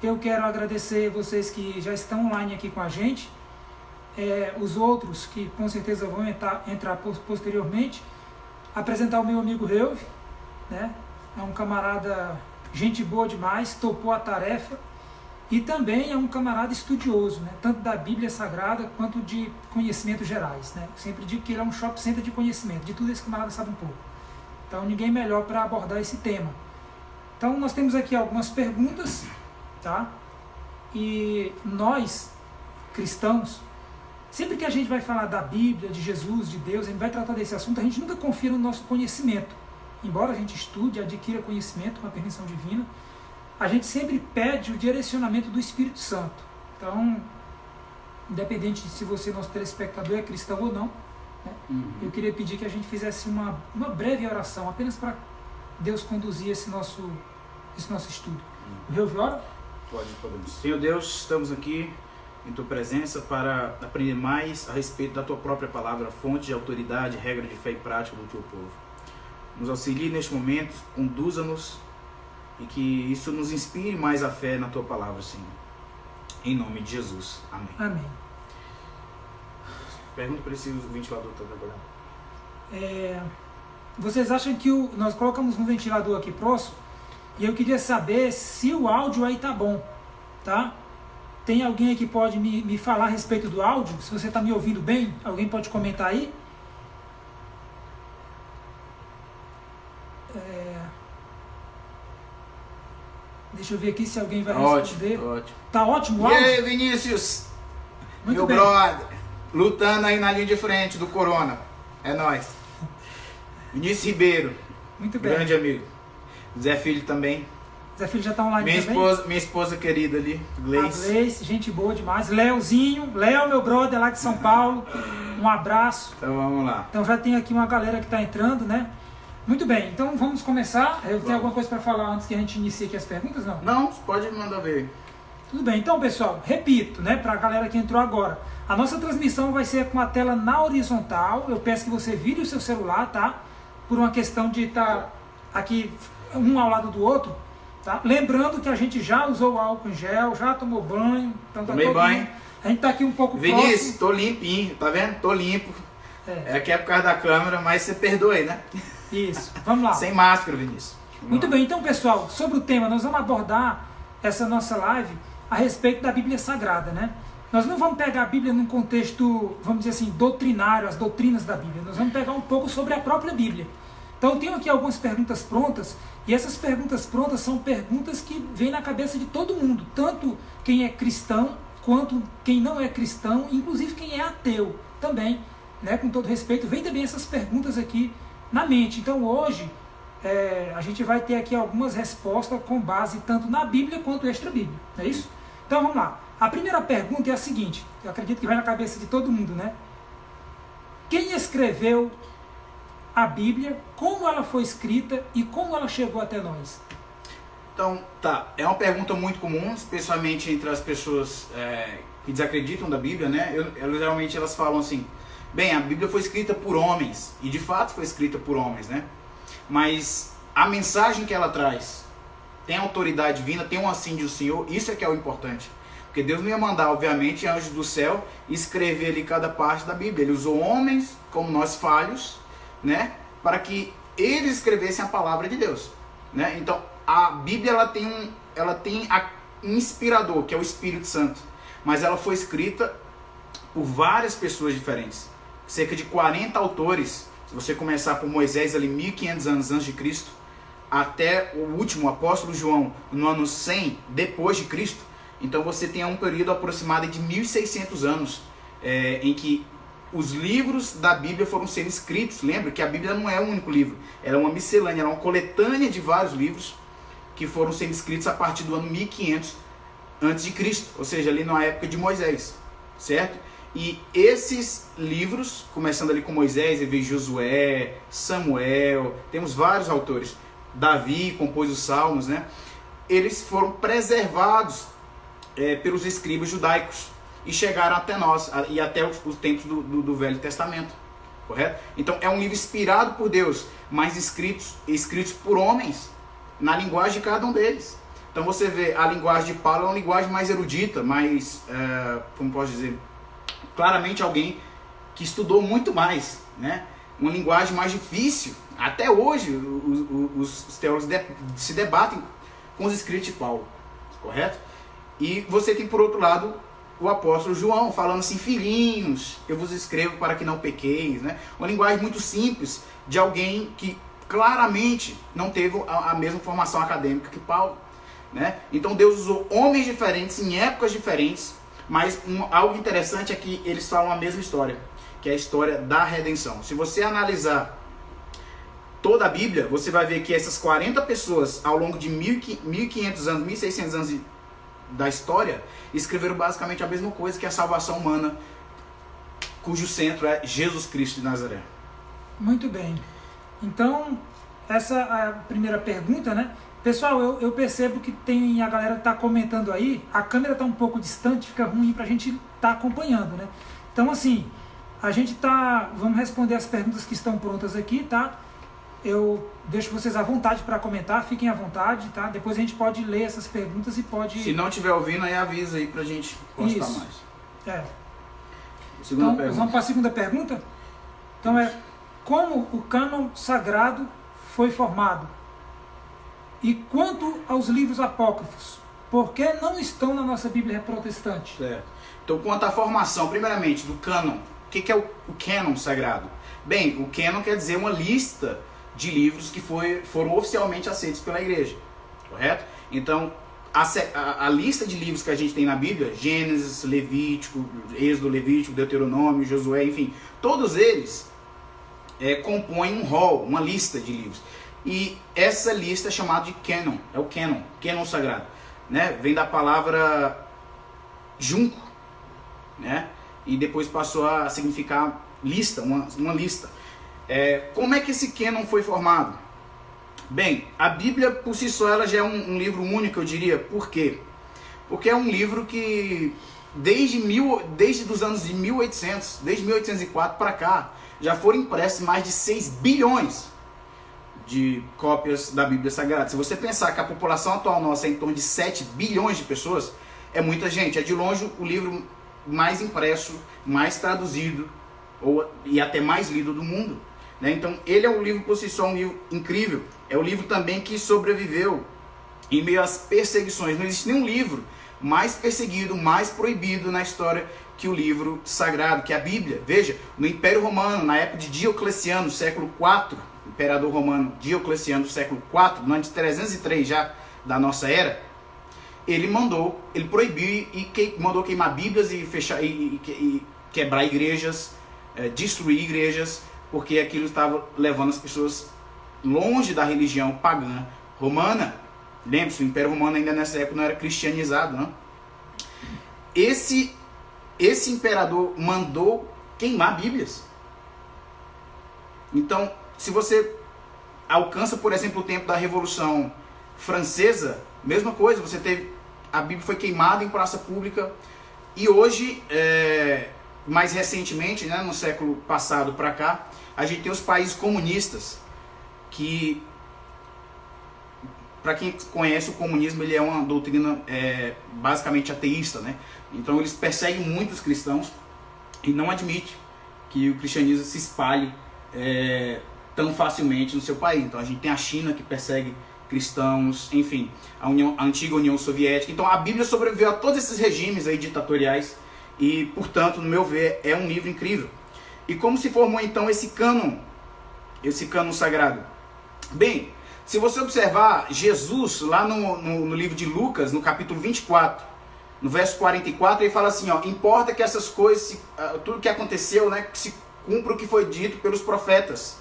Eu quero agradecer vocês que já estão online aqui com a gente, os outros que com certeza vão entrar posteriormente, apresentar o meu amigo Reuve, né? É um camarada, gente boa demais, topou a tarefa e também é um camarada estudioso, né? Tanto da Bíblia Sagrada quanto de conhecimentos gerais, né? Eu sempre digo que ele é um shopping center de conhecimento, de tudo esse camarada sabe um pouco. Então ninguém melhor para abordar esse tema. Então nós temos aqui algumas perguntas, tá? E nós, cristãos, sempre que a gente vai falar da Bíblia, de Jesus, de Deus, a gente vai tratar desse assunto, a gente nunca confia no nosso conhecimento. Embora a gente estude, adquira conhecimento com a permissão divina, a gente sempre pede o direcionamento do Espírito Santo. Então, independente de se você, nosso telespectador, é cristão ou não, né? Eu queria pedir que a gente fizesse uma breve oração, apenas para Deus conduzir esse nosso estudo. Reuve, ora? Podemos. Senhor Deus, estamos aqui em Tua presença para aprender mais a respeito da Tua própria palavra, fonte de autoridade, regra de fé e prática do Teu povo. Nos auxilie neste momento, conduza-nos e que isso nos inspire mais a fé na Tua palavra, Senhor. Em nome de Jesus. Amém. Amém. Pergunta para se o ventilador está trabalhando. Vocês acham que nós colocamos um ventilador aqui próximo e eu queria saber se o áudio aí tá bom, tá? Tem alguém aí que pode me falar a respeito do áudio? Se você está me ouvindo bem, alguém pode comentar aí? Deixa eu ver aqui se alguém vai responder. Ótimo. Tá ótimo o E áudio? aí, Vinícius? Muito Meu bem. brother, lutando aí na linha de frente do Corona. É nóis. Vinícius Ribeiro, Muito bem. grande amigo. Zé Filho também. Zé Filho já tá online também? Minha esposa querida ali, A Gleice. Gleice, gente boa demais. Léozinho, meu brother lá de São Paulo. Um abraço. Então vamos lá. Então já tem aqui uma galera que está entrando, né? Muito bem, então vamos começar. Eu tenho alguma coisa para falar antes que a gente inicie aqui as perguntas, não? Não, pode mandar ver. Tudo bem, então pessoal, repito, né, para a galera que entrou agora. A nossa transmissão vai ser com a tela na horizontal. Eu peço que você vire o seu celular, tá? Por uma questão de estar aqui um ao lado do outro, tá? Lembrando que a gente já usou álcool em gel, já tomou banho. Então tá Tomei banho. A gente tá aqui um pouco Vinícius, próximo. tô limpinho, tá vendo? Tô limpo. É que é por causa da câmera, mas você perdoe, né? Isso, vamos lá. Sem máscara, Vinícius. Muito bem, então pessoal, sobre o tema, nós vamos abordar essa nossa live a respeito da Bíblia Sagrada, né? Nós não vamos pegar a Bíblia num contexto, vamos dizer assim, doutrinário, as doutrinas da Bíblia. Nós vamos pegar um pouco sobre a própria Bíblia. Então eu tenho aqui algumas perguntas prontas, e essas perguntas prontas são perguntas que vêm na cabeça de todo mundo, tanto quem é cristão, quanto quem não é cristão, inclusive quem é ateu também, né? Com todo respeito, vem também essas perguntas aqui na mente. Então hoje a gente vai ter aqui algumas respostas com base tanto na Bíblia quanto extra-bíblia, não é isso? Então vamos lá. A primeira pergunta é a seguinte, eu acredito que vai na cabeça de todo mundo, né? Quem escreveu a Bíblia, como ela foi escrita e como ela chegou até nós? Então, tá, é uma pergunta muito comum, especialmente entre as pessoas que desacreditam da Bíblia, né? Geralmente elas falam assim, bem, a Bíblia foi escrita por homens, e de fato foi escrita por homens, né? Mas a mensagem que ela traz tem autoridade divina, tem um assim do Senhor, isso é que é o importante. Porque Deus não ia mandar, obviamente, anjos do céu escrever ali cada parte da Bíblia. Ele usou homens, como nós falhos, né? Para que eles escrevessem a palavra de Deus, né? Então, a Bíblia ela tem um inspirador, que é o Espírito Santo. Mas ela foi escrita por várias pessoas diferentes. Cerca de 40 autores. Se você começar por Moisés ali 1500 anos antes de Cristo, até o último apóstolo João no ano 100 depois de Cristo, então você tem um período aproximado de 1600 anos em que os livros da Bíblia foram sendo escritos. Lembra que a Bíblia não é um único livro, ela é uma miscelânea, ela é uma coletânea de vários livros que foram sendo escritos a partir do ano 1500 antes de Cristo, ou seja, ali na época de Moisés, certo? E esses livros, começando ali com Moisés, veio Josué, Samuel, temos vários autores, Davi compôs os Salmos, né? Eles foram preservados pelos escribas judaicos e chegaram até nós, e até os tempos do Velho Testamento, correto? Então é um livro inspirado por Deus, mas escritos por homens, na linguagem de cada um deles. Então você vê a linguagem de Paulo é uma linguagem mais erudita, mais, como posso dizer, claramente alguém que estudou muito mais, né? Uma linguagem mais difícil. Até hoje os teólogos se debatem com os escritos de Paulo, correto? E você tem por outro lado o apóstolo João falando assim: filhinhos, eu vos escrevo para que não pequeis, né? Uma linguagem muito simples de alguém que claramente não teve a mesma formação acadêmica que Paulo, né? Então Deus usou homens diferentes em épocas diferentes, mas algo interessante é que eles falam a mesma história, que é a história da redenção. Se você analisar toda a Bíblia, você vai ver que essas 40 pessoas, ao longo de 1.500 anos, 1.600 anos da história, escreveram basicamente a mesma coisa, que é a salvação humana, cujo centro é Jesus Cristo de Nazaré. Muito bem. Então, essa é a primeira pergunta, né? Pessoal, eu percebo que tem a galera que está comentando aí, a câmera está um pouco distante, fica ruim para a gente estar acompanhando, né? Então, assim, a gente vamos responder as perguntas que estão prontas aqui, tá? Eu deixo vocês à vontade para comentar, fiquem à vontade, tá? Depois a gente pode ler essas perguntas e pode... Se não estiver ouvindo, aí avisa aí pra gente constar Isso. mais. Então, vamos para a segunda pergunta? Então como o cânon sagrado foi formado? E quanto aos livros apócrifos, por que não estão na nossa Bíblia protestante? Certo. Então, quanto à formação, primeiramente, do cânon, o que é o cânon sagrado? Bem, o cânon quer dizer uma lista de livros que foram oficialmente aceitos pela igreja, correto? Então, a lista de livros que a gente tem na Bíblia, Gênesis, Levítico, Êxodo, Levítico, Deuteronômio, Josué, enfim, todos eles compõem um rol, uma lista de livros. E essa lista é chamada de cânon, é o cânon sagrado, né? Vem da palavra junco, né? E depois passou a significar lista, uma lista. Como é que esse cânon foi formado? Bem, a Bíblia por si só ela já é um livro único, eu diria. Por quê? Porque é um livro que desde os anos de 1800, desde 1804 para cá, já foram impressos mais de 6 bilhões de cópias da Bíblia Sagrada. Se você pensar que a população atual nossa é em torno de 7 bilhões de pessoas, é muita gente. É de longe o livro mais impresso, mais traduzido e até mais lido do mundo, né? Então ele é um livro por si só, um livro incrível. É o livro também que sobreviveu em meio às perseguições. Não existe nenhum livro mais perseguido, mais proibido na história que o livro sagrado, que é a Bíblia. Veja, no Império Romano, na época de Diocleciano, século IV, imperador romano Diocleciano, século IV, no ano de 303 já da nossa era, ele proibiu e mandou queimar Bíblias e quebrar igrejas, destruir igrejas, porque aquilo estava levando as pessoas longe da religião pagã romana. Lembre-se, o Império Romano ainda nessa época não era cristianizado, não? Esse imperador mandou queimar Bíblias. Então, se você alcança, por exemplo, o tempo da Revolução Francesa, mesma coisa, a Bíblia foi queimada em praça pública. E hoje, mais recentemente, né, no século passado para cá, a gente tem os países comunistas, que, para quem conhece o comunismo, ele é uma doutrina basicamente ateísta, né? Então eles perseguem muitos cristãos e não admitem que o cristianismo se espalhe tão facilmente no seu país. Então a gente tem a China, que persegue cristãos, enfim, a antiga União Soviética. Então a Bíblia sobreviveu a todos esses regimes aí ditatoriais e, portanto, no meu ver, é um livro incrível. E como se formou então esse cânon sagrado? Bem, se você observar Jesus lá no livro de Lucas, no capítulo 24, no verso 44, ele fala assim, ó: importa que essas coisas, tudo que aconteceu, né, que se cumpra o que foi dito pelos profetas,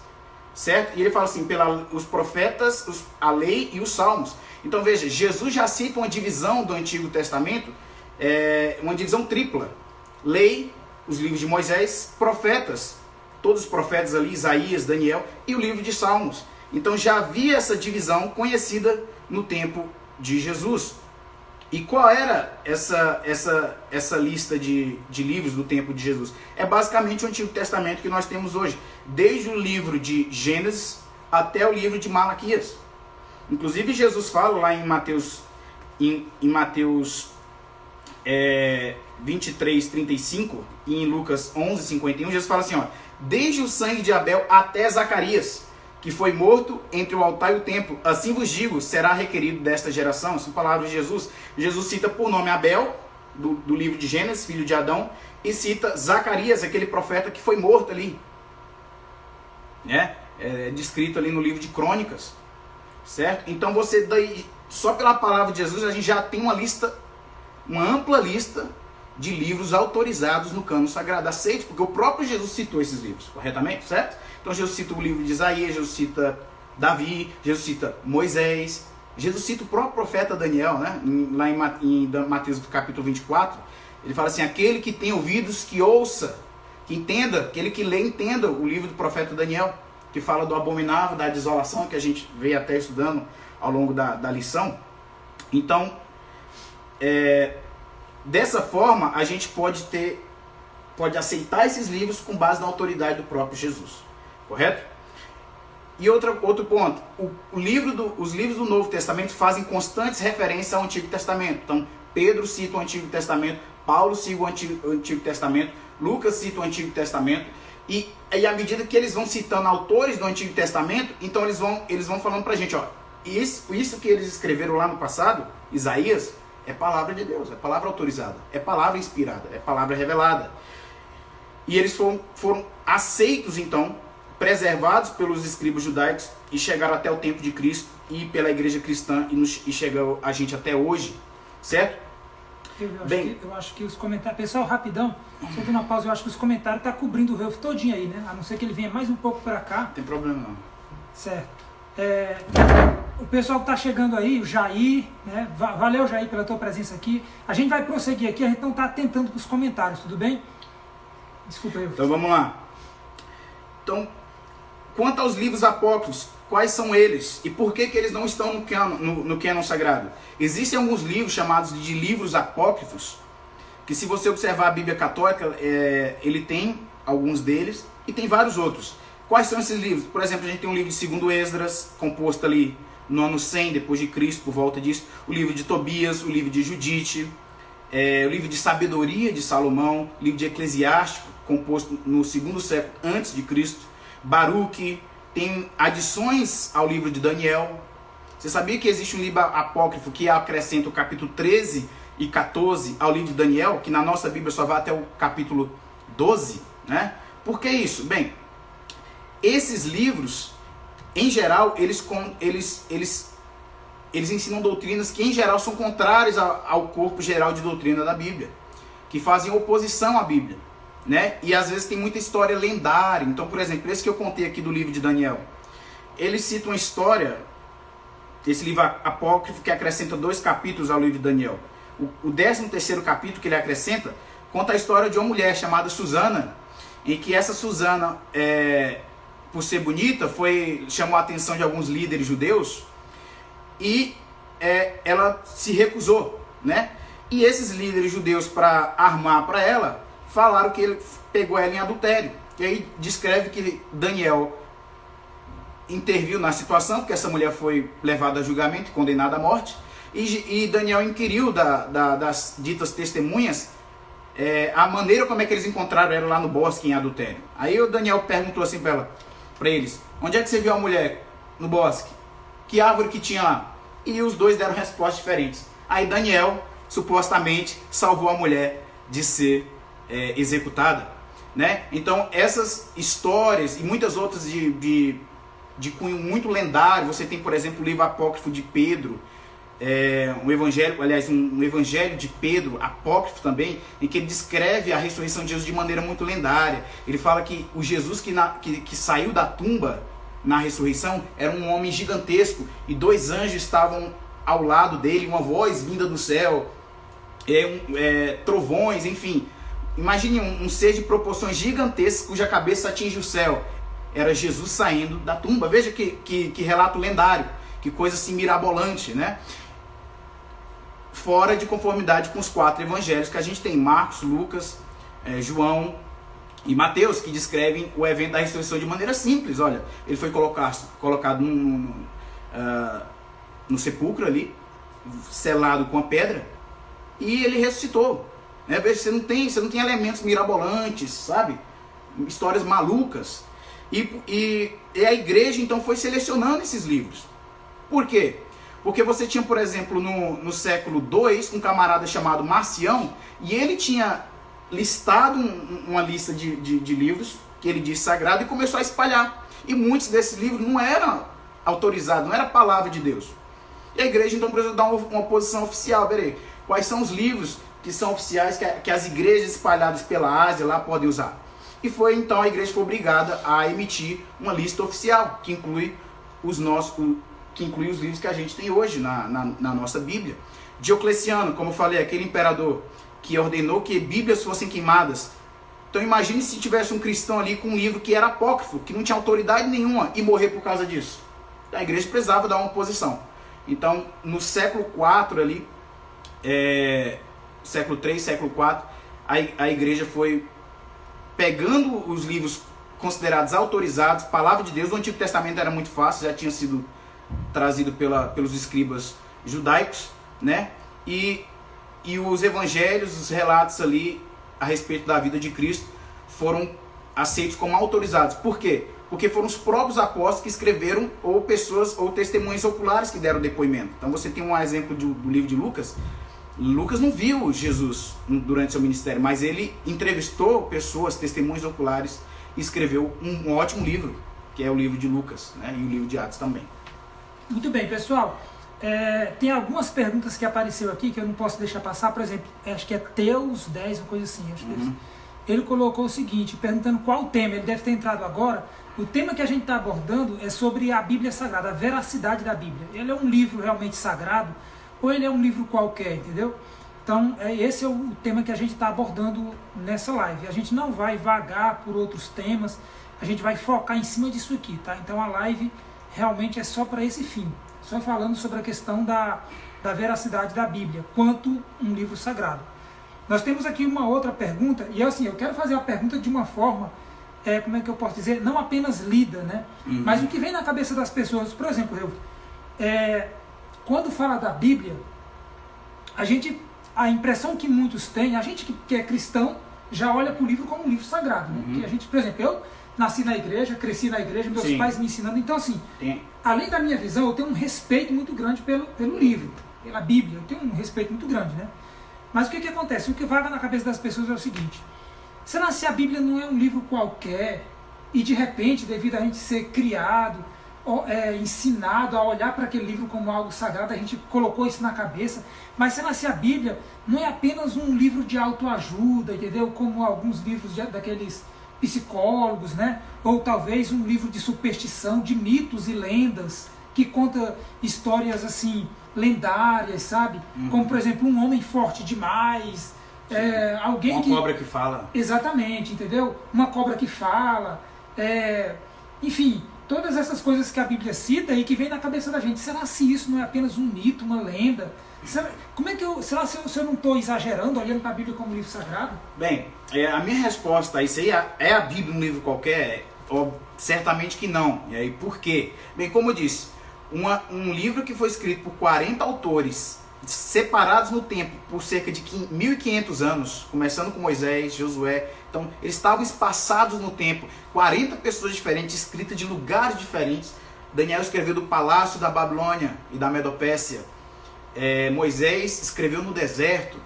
certo? E ele fala assim, os profetas, a lei e os salmos. Então veja, Jesus já cita uma divisão do Antigo Testamento, uma divisão tripla: lei, os livros de Moisés, profetas, todos os profetas ali, Isaías, Daniel, e o livro de Salmos. Então já havia essa divisão conhecida no tempo de Jesus. E qual era essa lista de livros do tempo de Jesus? É basicamente o Antigo Testamento que nós temos hoje, desde o livro de Gênesis até o livro de Malaquias. Inclusive Jesus fala lá em Mateus em Mateus 23:35 e em Lucas 11:51, Jesus fala assim, ó, desde o sangue de Abel até Zacarias, que foi morto entre o altar e o templo, assim vos digo, será requerido desta geração. São palavras de Jesus. Jesus cita por nome Abel, do livro de Gênesis, filho de Adão, e cita Zacarias, aquele profeta que foi morto ali, né? É descrito ali no livro de Crônicas, certo? Então você daí, só pela palavra de Jesus, a gente já tem uma ampla lista de livros autorizados no cânon sagrado, aceitos, porque o próprio Jesus citou esses livros, corretamente, certo? Então Jesus cita o livro de Isaías, Jesus cita Davi, Jesus cita Moisés, Jesus cita o próprio profeta Daniel, né? Lá em Mateus capítulo 24, ele fala assim, aquele que tem ouvidos que ouça, que entenda, aquele que lê entenda o livro do profeta Daniel, que fala do abominável, da desolação, que a gente veio até estudando ao longo da lição. Então, dessa forma, a gente pode aceitar esses livros com base na autoridade do próprio Jesus. Correto? E outro ponto, os livros do Novo Testamento fazem constantes referências ao Antigo Testamento. Então, Pedro cita o Antigo Testamento, Paulo cita o Antigo Testamento, Lucas cita o Antigo Testamento, e à medida que eles vão citando autores do Antigo Testamento, então eles vão falando pra gente, ó, isso que eles escreveram lá no passado, Isaías, é palavra de Deus, é palavra autorizada, é palavra inspirada, é palavra revelada. E eles foram aceitos, então, preservados pelos escribas judaicos e chegaram até o tempo de Cristo e pela igreja cristã e chegou a gente até hoje, certo? Eu acho que os comentários... Pessoal, rapidão, só dando uma pausa, eu acho que os comentários estão cobrindo o Ralph todinho aí, né? A não ser que ele venha mais um pouco para cá. Não tem problema não. Certo. O pessoal que está chegando aí, o Jair, né? Valeu, Jair, pela tua presença aqui. A gente vai prosseguir aqui, a gente não está atentando para os comentários, tudo bem? Desculpa aí. Então vamos lá. Então, quanto aos livros apócrifos, quais são eles? E por que eles não estão no cânon sagrado? Existem alguns livros chamados de livros apócrifos, que se você observar a Bíblia Católica, ele tem alguns deles e tem vários outros. Quais são esses livros? Por exemplo, a gente tem um livro de 2º Esdras, composto ali no ano 100 depois de Cristo, por volta disso. O livro de Tobias, o livro de Judite, o livro de Sabedoria de Salomão, o livro de Eclesiástico, composto no 2º século antes de Cristo. Baruque, tem adições ao livro de Daniel. Você sabia que existe um livro apócrifo que acrescenta o capítulo 13 e 14 ao livro de Daniel, que na nossa Bíblia só vai até o capítulo 12, né? Por que isso? Bem, esses livros, em geral, eles ensinam doutrinas que, em geral, são contrárias ao corpo geral de doutrina da Bíblia, que fazem oposição à Bíblia, né? E às vezes tem muita história lendária. Então, por exemplo, esse que eu contei aqui do livro de Daniel, ele cita uma história, esse livro apócrifo, que acrescenta 2 capítulos ao livro de Daniel. O 13º capítulo que ele acrescenta conta a história de uma mulher chamada Susana, em que essa Susana, por ser bonita, chamou a atenção de alguns líderes judeus e ela se recusou, né? E esses líderes judeus, para armar para ela, falaram que ele pegou ela em adultério. E aí descreve que Daniel interviu na situação, porque essa mulher foi levada a julgamento e condenada à morte. E Daniel inquiriu das ditas testemunhas a maneira como é que eles encontraram ela lá no bosque em adultério. Aí o Daniel perguntou assim para eles: onde é que você viu a mulher no bosque? Que árvore que tinha lá? E os dois deram respostas diferentes. Aí Daniel supostamente salvou a mulher de ser executada, né? Então essas histórias e muitas outras de cunho muito lendário. Você tem, por exemplo, o livro apócrifo de Pedro, um evangelho de Pedro apócrifo também, em que ele descreve a ressurreição de Jesus de maneira muito lendária. Ele fala que o Jesus que saiu da tumba na ressurreição era um homem gigantesco e 2 anjos estavam ao lado dele, uma voz vinda do céu, trovões, enfim. Imagine um ser de proporções gigantescas cuja cabeça atinge o céu. Era Jesus saindo da tumba. Veja que relato lendário, que coisa assim mirabolante, né? Fora de conformidade com os 4 evangelhos que a gente tem: Marcos, Lucas, João e Mateus, que descrevem o evento da ressurreição de maneira simples. Olha, ele foi colocado no sepulcro ali, selado com a pedra, e ele ressuscitou. Né? Você não tem elementos mirabolantes, sabe? Histórias malucas. E a igreja então foi selecionando esses livros. Por quê? Porque você tinha, por exemplo, no século II, um camarada chamado Marcião, e ele tinha listado uma lista de livros que ele disse sagrado e começou a espalhar. E muitos desses livros não eram autorizados, não era a palavra de Deus. E a igreja então precisou dar uma posição oficial. Peraí, quais são os livros que são oficiais, que as igrejas espalhadas pela Ásia lá podem usar? E foi então a igreja foi obrigada a emitir uma lista oficial, que inclui os livros que a gente tem hoje na nossa Bíblia. Diocleciano, como eu falei, aquele imperador que ordenou que Bíblias fossem queimadas. Então imagine se tivesse um cristão ali com um livro que era apócrifo, que não tinha autoridade nenhuma, e morrer por causa disso. A igreja precisava dar uma posição. Então, no século IV ali, século III, século IV, a igreja foi pegando os livros considerados autorizados, palavra de Deus. O Antigo Testamento era muito fácil, já tinha sido trazido pelos escribas judaicos, né? E os evangelhos, os relatos ali a respeito da vida de Cristo foram aceitos como autorizados. Por quê? Porque foram os próprios apóstolos que escreveram, ou pessoas, ou testemunhas oculares que deram depoimento. Então você tem um exemplo do livro de Lucas. Lucas não viu Jesus durante seu ministério, mas ele entrevistou pessoas, testemunhas oculares, e escreveu um ótimo livro, que é o livro de Lucas, né? E o livro de Atos também. Muito bem, pessoal. Tem algumas perguntas que apareceu aqui que eu não posso deixar passar. Por exemplo, acho que é Teus 10, uma coisa assim. Acho que ele colocou o seguinte, perguntando qual o tema. Ele deve ter entrado agora. O tema que a gente está abordando é sobre a Bíblia Sagrada, a veracidade da Bíblia. Ele é um livro realmente sagrado ou ele é um livro qualquer, entendeu? Então, esse é o tema que a gente está abordando nessa live. A gente não vai vagar por outros temas, a gente vai focar em cima disso aqui, tá? Então a live realmente é só para esse fim, só falando sobre a questão da veracidade da Bíblia, quanto um livro sagrado. Nós temos aqui uma outra pergunta, e assim, eu quero fazer a pergunta de uma forma, como é que eu posso dizer, não apenas lida, né? Mas o que vem na cabeça das pessoas. Por exemplo, quando fala da Bíblia, a impressão que muitos têm, a gente que é cristão, já olha para o livro como um livro sagrado. Né? Que a gente, por exemplo, eu nasci na igreja, cresci na igreja, meus pais me ensinando. Então, assim, além da minha visão, eu tenho um respeito muito grande pelo livro, pela Bíblia. Eu tenho um respeito muito grande, né? Mas o que acontece? O que vaga na cabeça das pessoas é o seguinte: será se a Bíblia não é um livro qualquer e, de repente, devido a gente ser criado, ensinado a olhar para aquele livro como algo sagrado, a gente colocou isso na cabeça? Mas será se a Bíblia não é apenas um livro de autoajuda, entendeu? Como alguns livros daqueles psicólogos, né? Ou talvez um livro de superstição, de mitos e lendas, que conta histórias assim, lendárias, sabe? Como, por exemplo, um homem forte demais, alguém uma cobra que fala. Exatamente, entendeu? Uma cobra que fala, enfim, todas essas coisas que a Bíblia cita e que vem na cabeça da gente. Será se isso não é apenas um mito, uma lenda? Será se eu não estou exagerando, olhando para a Bíblia como um livro sagrado? Bem, a minha resposta a isso aí é a Bíblia um livro qualquer? Certamente que não. E aí, por quê? Bem, como eu disse, um livro que foi escrito por 40 autores, separados no tempo por cerca de 1.500 anos, começando com Moisés, Josué. Então, eles estavam espaçados no tempo, 40 pessoas diferentes, escritas de lugares diferentes. Daniel escreveu do palácio da Babilônia e da Medopécia. Moisés escreveu no deserto,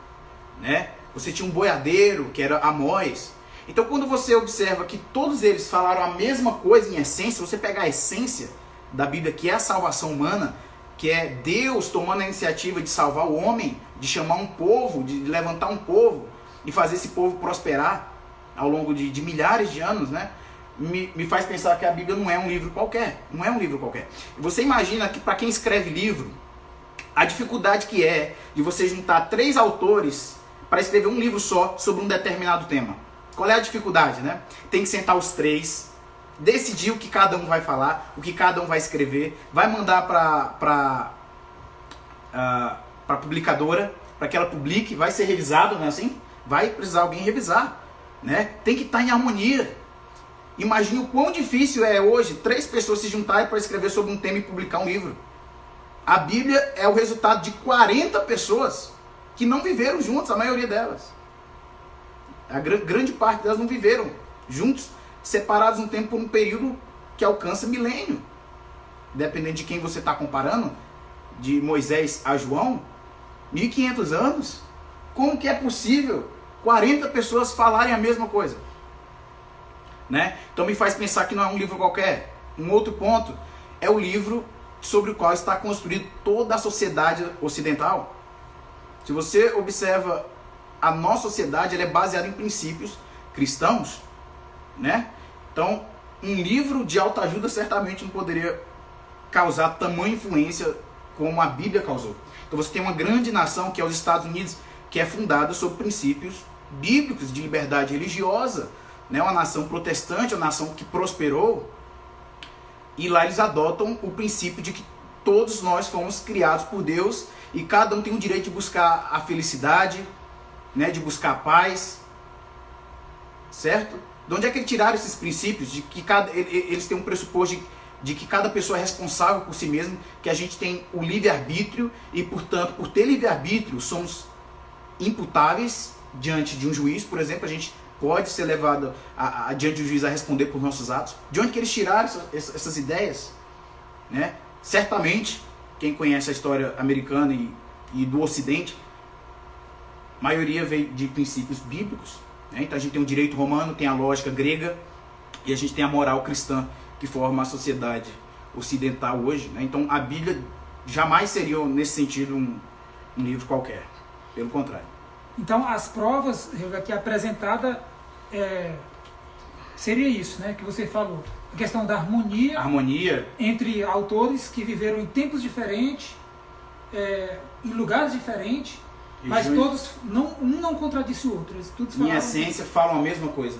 né? Você tinha um boiadeiro, que era Amós. Então, quando você observa que todos eles falaram a mesma coisa em essência, você pegar a essência da Bíblia, que é a salvação humana, que é Deus tomando a iniciativa de salvar o homem, de chamar um povo, de levantar um povo e fazer esse povo prosperar ao longo de milhares de anos, né? Me faz pensar que a Bíblia não é um livro qualquer. Não é um livro qualquer. Você imagina que para quem escreve livro, a dificuldade que é de você juntar 3 autores para escrever um livro só sobre um determinado tema. Qual é a dificuldade, né? Tem que sentar os 3, decidir o que cada um vai falar, o que cada um vai escrever, vai mandar para publicadora, para que ela publique, vai ser revisado, não é assim? Vai precisar alguém revisar, né? Tem que estar em harmonia. Imagine o quão difícil é hoje 3 pessoas se juntarem para escrever sobre um tema e publicar um livro. A Bíblia é o resultado de 40 pessoas que não viveram juntos, a maioria delas. A grande parte delas não viveram juntos, separados um tempo por um período que alcança milênio. Dependendo de quem você está comparando, de Moisés a João, 1500 anos. Como que é possível 40 pessoas falarem a mesma coisa? Né? Então me faz pensar que não é um livro qualquer. Um outro ponto é o livro sobre o qual está construída toda a sociedade ocidental. Se você observa a nossa sociedade, ela é baseada em princípios cristãos, né? Então, um livro de autoajuda certamente não poderia causar tamanha influência como a Bíblia causou. Então você tem uma grande nação, que é os Estados Unidos, que é fundada sobre princípios bíblicos de liberdade religiosa, né? Uma nação protestante, uma nação que prosperou, e lá eles adotam o princípio de que todos nós fomos criados por Deus e cada um tem o direito de buscar a felicidade, né? De buscar a paz, certo? De onde é que eles tiraram esses princípios? De que eles têm um pressuposto de que cada pessoa é responsável por si mesma, que a gente tem o livre-arbítrio e, portanto, por ter livre-arbítrio, somos imputáveis diante de um juiz, por exemplo, a gente pode ser levado diante do juiz a responder por nossos atos. De onde que eles tiraram essas ideias? Né? Certamente, quem conhece a história americana e do Ocidente, a maioria veio de princípios bíblicos. Né? Então a gente tem o direito romano, tem a lógica grega e a gente tem a moral cristã que forma a sociedade ocidental hoje. Né? Então a Bíblia jamais seria, nesse sentido, um livro qualquer. Pelo contrário. Então as provas aqui apresentadas seria isso, né, que você falou. A questão da harmonia entre autores que viveram em tempos diferentes, em lugares diferentes, mas todos, um não contradisse o outro. Eles todos em essência falam a mesma coisa.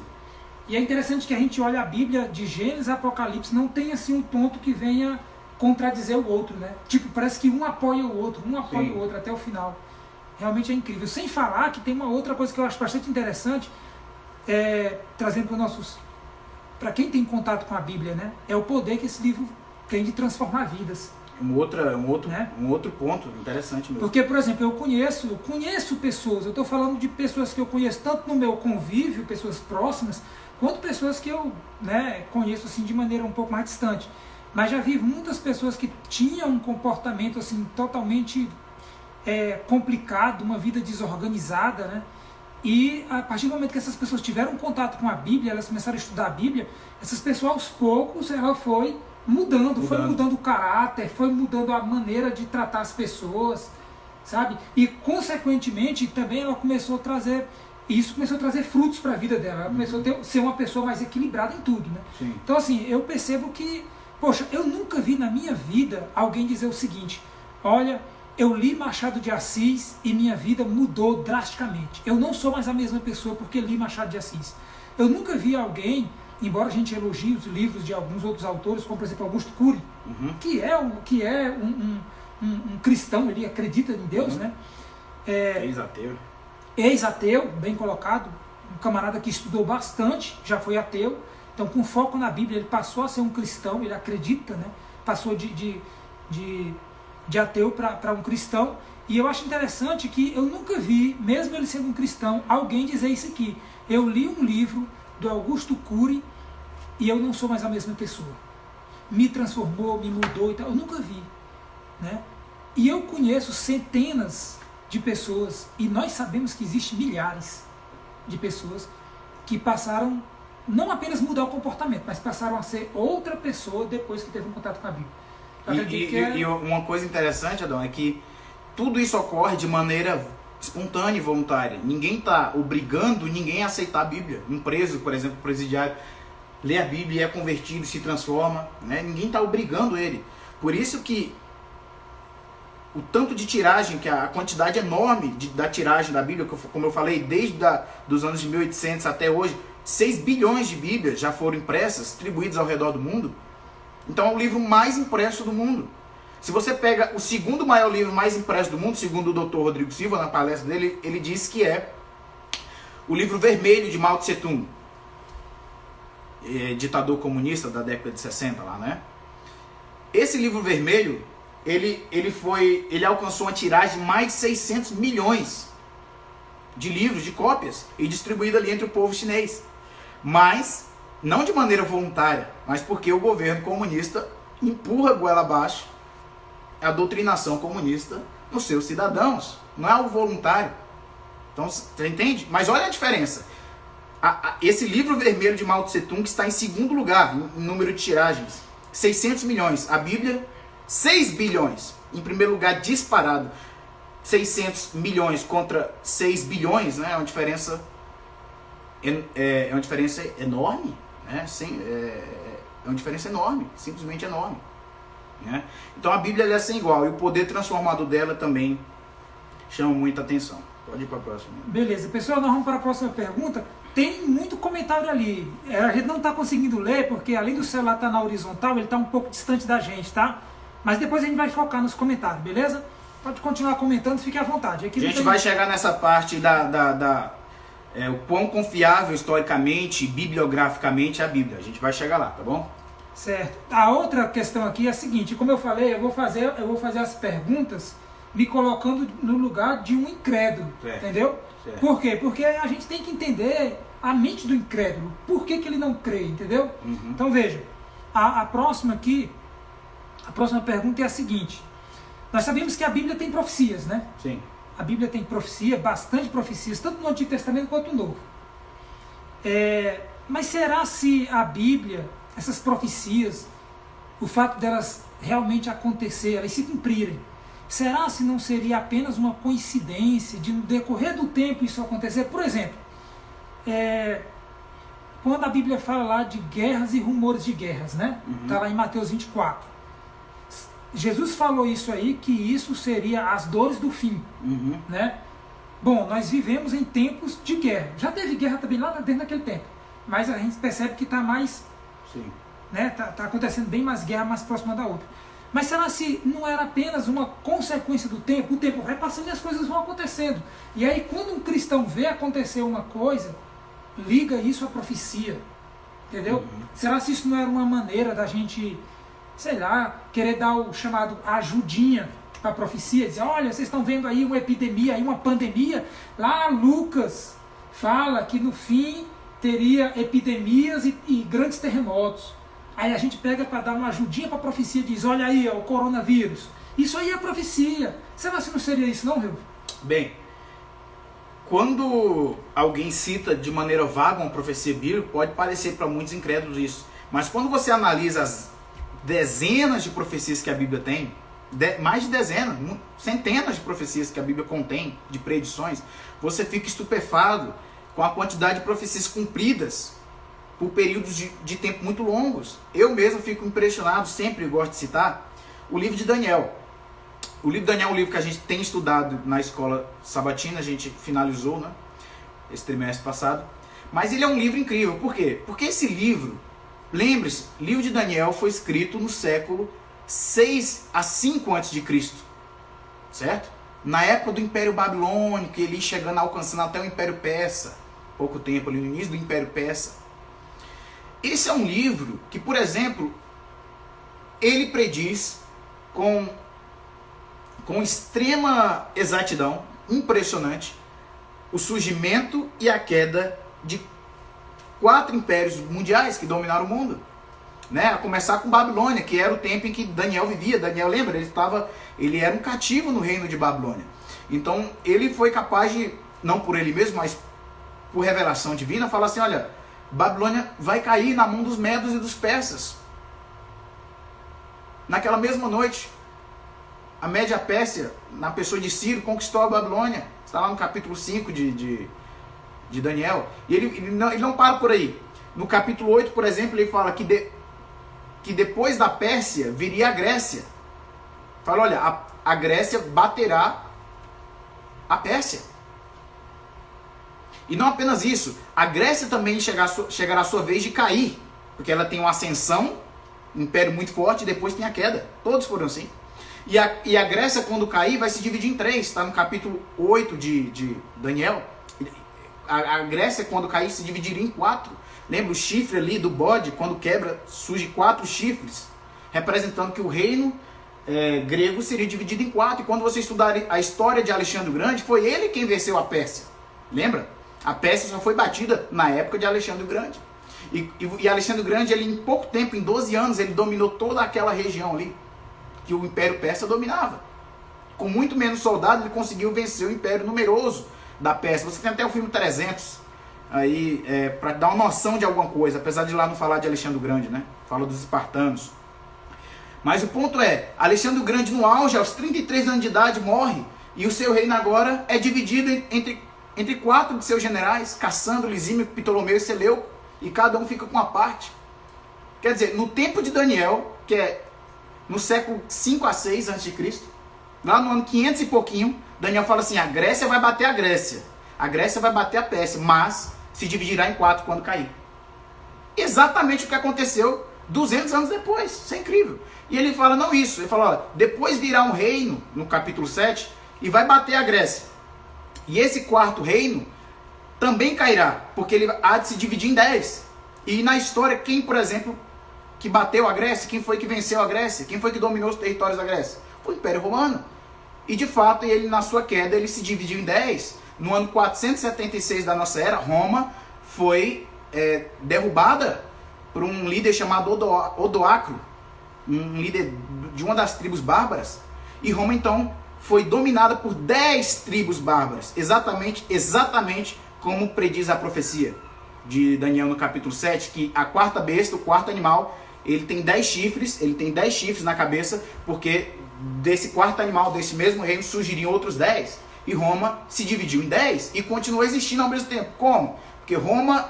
E é interessante que a gente olha a Bíblia de Gênesis a Apocalipse, não tem assim um ponto que venha contradizer o outro, né? Tipo, parece que um apoia o outro, o outro até o final. Realmente é incrível. Sem falar que tem uma outra coisa que eu acho bastante interessante, trazendo para quem tem contato com a Bíblia, né? É o poder que esse livro tem de transformar vidas. Um outro ponto interessante mesmo. Porque, por exemplo, eu conheço pessoas, eu estou falando de pessoas que eu conheço tanto no meu convívio, pessoas próximas, quanto pessoas que eu, né, conheço assim, de maneira um pouco mais distante. Mas já vi muitas pessoas que tinham um comportamento assim, totalmente complicado, uma vida desorganizada, né? E a partir do momento que essas pessoas tiveram contato com a Bíblia, elas começaram a estudar a Bíblia, essas pessoas aos poucos ela foi mudando o caráter, foi mudando a maneira de tratar as pessoas, sabe? E consequentemente também ela começou a trazer frutos para a vida dela, ela começou a ser uma pessoa mais equilibrada em tudo, né? Sim. Então assim, eu percebo que, poxa, eu nunca vi na minha vida alguém dizer o seguinte: olha, eu li Machado de Assis e minha vida mudou drasticamente. Eu não sou mais a mesma pessoa porque li Machado de Assis. Eu nunca vi alguém, embora a gente elogie os livros de alguns outros autores, como por exemplo Augusto Cury, que é um cristão, ele acredita em Deus, né? Ex-ateu. Ex-ateu, bem colocado, um camarada que estudou bastante, já foi ateu, então com foco na Bíblia ele passou a ser um cristão, ele acredita, né? Passou de ateu para um cristão. E eu acho interessante que eu nunca vi, mesmo ele sendo um cristão, alguém dizer isso aqui: eu li um livro do Augusto Cury e eu não sou mais a mesma pessoa, me transformou, me mudou e tal. Eu nunca vi, né? E eu conheço centenas de pessoas, e nós sabemos que existem milhares de pessoas que passaram não apenas mudar o comportamento, mas passaram a ser outra pessoa depois que teve um contato com a Bíblia. E uma coisa interessante, Adão, é que tudo isso ocorre de maneira espontânea e voluntária. Ninguém está obrigando ninguém a aceitar a Bíblia. Um preso, por exemplo, presidiário, lê a Bíblia e é convertido, se transforma, né? Ninguém está obrigando ele. Por isso que o tanto de tiragem, que a quantidade enorme da tiragem da Bíblia, como eu falei, desde dos anos de 1800 até hoje, 6 bilhões de Bíblias já foram impressas, distribuídas ao redor do mundo. Então é o livro mais impresso do mundo. Se você pega o segundo maior livro mais impresso do mundo, segundo o Dr. Rodrigo Silva, na palestra dele, ele diz que é o livro vermelho de Mao Tse Tung, ditador comunista da década de 60 lá, né? Esse livro vermelho, ele alcançou uma tiragem de mais de 600 milhões de livros, de cópias, e distribuído ali entre o povo chinês. Mas, não de maneira voluntária, mas porque o governo comunista empurra a goela abaixo a doutrinação comunista nos seus cidadãos. Não é algo voluntário. Então, você entende? Mas olha a diferença. Esse livro vermelho de Mao Tse Tung está em segundo lugar no número de tiragens. 600 milhões. A Bíblia, 6 bilhões. Em primeiro lugar, disparado. 600 milhões contra 6 bilhões, né? É uma diferença, enorme. Né? É uma diferença enorme. Simplesmente enorme. Né? Então a Bíblia ela é sem igual. E o poder transformador dela também chama muita atenção. Pode ir para a próxima. Beleza. Pessoal, nós vamos para a próxima pergunta. Tem muito comentário ali. A gente não está conseguindo ler, porque além do celular estar na horizontal, ele está um pouco distante da gente, tá? Mas depois a gente vai focar nos comentários, beleza? Pode continuar comentando, fique à vontade. Aqui a gente vai chegar nessa parte o quão confiável historicamente, bibliograficamente é a Bíblia. A gente vai chegar lá, tá bom? Certo. A outra questão aqui é a seguinte, como eu falei, eu vou fazer as perguntas me colocando no lugar de um incrédulo, entendeu? Certo. Por quê? Porque a gente tem que entender a mente do incrédulo. Por que ele não crê, entendeu? Uhum. Então veja, a próxima pergunta é a seguinte. Nós sabemos que a Bíblia tem profecias, né? Sim. A Bíblia tem profecia, bastante profecias, tanto no Antigo Testamento quanto no Novo. Mas será se a Bíblia, essas profecias, o fato delas realmente acontecer, elas se cumprirem, será se não seria apenas uma coincidência de no decorrer do tempo isso acontecer? Por exemplo, quando a Bíblia fala lá de guerras e rumores de guerras, né? Está lá em Mateus 24. Jesus falou isso aí, que isso seria as dores do fim, né? Bom, nós vivemos em tempos de guerra. Já teve guerra também lá dentro daquele tempo, mas a gente percebe que está mais... Sim. Né? Tá acontecendo bem mais guerra, mais próxima da outra. Mas será se não era apenas uma consequência do tempo? O tempo vai passando e as coisas vão acontecendo. E aí, quando um cristão vê acontecer uma coisa, liga isso à profecia. Entendeu? Será se isso não era uma maneira da gente, sei lá, querer dar o chamado ajudinha para a profecia? Dizer, olha, vocês estão vendo aí uma epidemia, aí uma pandemia. Lá Lucas fala que no fim teria epidemias e grandes terremotos. Aí a gente pega para dar uma ajudinha para a profecia e diz, olha aí, ó, o coronavírus. Isso aí é profecia. Será que não seria isso não, Rio? Bem, quando alguém cita de maneira vaga uma profecia bíblica, pode parecer para muitos incrédulos isso. Mas quando você analisa as dezenas de profecias que a Bíblia tem, mais de dezenas, centenas de profecias que a Bíblia contém, de predições, você fica estupefado com a quantidade de profecias cumpridas por períodos de tempo muito longos. Eu mesmo fico impressionado, sempre gosto de citar, o livro de Daniel. O livro de Daniel é um livro que a gente tem estudado na escola sabatina, a gente finalizou, né, esse trimestre passado. Mas ele é um livro incrível. Por quê? Porque esse livro, lembre-se, o livro de Daniel foi escrito no século 6 a 5 a.C., certo? Na época do Império Babilônico, ele chegando, alcançando até o Império Persa, pouco tempo ali no início do Império Persa. Esse é um livro que, por exemplo, ele prediz com extrema exatidão, impressionante, o surgimento e a queda de 4 impérios mundiais que dominaram o mundo. Né? A começar com Babilônia, que era o tempo em que Daniel vivia. Daniel, lembra? Ele era um cativo no reino de Babilônia. Então, ele foi capaz de, não por ele mesmo, mas por revelação divina, falar assim, olha, Babilônia vai cair na mão dos medos e dos persas. Naquela mesma noite, a Média Pérsia, na pessoa de Ciro, conquistou a Babilônia. Está lá no capítulo 5 de Daniel. E ele não para por aí. No capítulo 8, por exemplo, ele fala que depois da Pérsia viria a Grécia. Fala, olha, a Grécia baterá a Pérsia. E não apenas isso, a Grécia também chegará a sua vez de cair, porque ela tem uma ascensão, um império muito forte, e depois tem a queda. Todos foram assim. E a Grécia, quando cair, vai se dividir em 3, está no capítulo 8 de Daniel. A Grécia, quando cair, se dividiria em 4. Lembra o chifre ali do bode, quando quebra, surge 4 chifres, representando que o reino grego seria dividido em 4. E quando você estudar a história de Alexandre o Grande, foi ele quem venceu a Pérsia. Lembra? A Pérsia só foi batida na época de Alexandre o Grande. E Alexandre o Grande, ele, em pouco tempo, em 12 anos, ele dominou toda aquela região ali que o Império Persa dominava. Com muito menos soldados, ele conseguiu vencer o Império numeroso da Pérsia. Você tem até o filme 300, aí, para dar uma noção de alguma coisa, apesar de lá não falar de Alexandre o Grande, né? Fala dos espartanos. Mas o ponto é, Alexandre o Grande, no auge, aos 33 anos de idade, morre, e o seu reino agora é dividido entre 4 de seus generais, Cassandro, Lisímaco, Ptolomeu e Seleuco, e cada um fica com uma parte. Quer dizer, no tempo de Daniel, que é no século 5 a 6 a.C., lá no ano 500 e pouquinho, Daniel fala assim, a Grécia vai bater a Grécia vai bater a Pérsia, mas se dividirá em 4 quando cair. Exatamente o que aconteceu 200 anos depois. Isso é incrível. E ele fala, não isso, ele fala, ó, depois virá um reino, no capítulo 7, e vai bater a Grécia. E esse 4º reino também cairá, porque ele há de se dividir em 10. E na história, quem, por exemplo, que bateu a Grécia, quem foi que venceu a Grécia, quem foi que dominou os territórios da Grécia? Foi o Império Romano. E de fato, ele na sua queda, ele se dividiu em 10. No ano 476 da nossa era, Roma foi derrubada por um líder chamado Odoacro, um líder de uma das tribos bárbaras. E Roma, então, foi dominada por 10 tribos bárbaras, exatamente como prediz a profecia de Daniel no capítulo 7, que a 4ª besta, o 4º animal, ele tem 10 chifres na cabeça, porque desse 4º animal, desse mesmo reino, surgiriam outros 10, e Roma se dividiu em 10 e continuou existindo ao mesmo tempo. Como? Porque Roma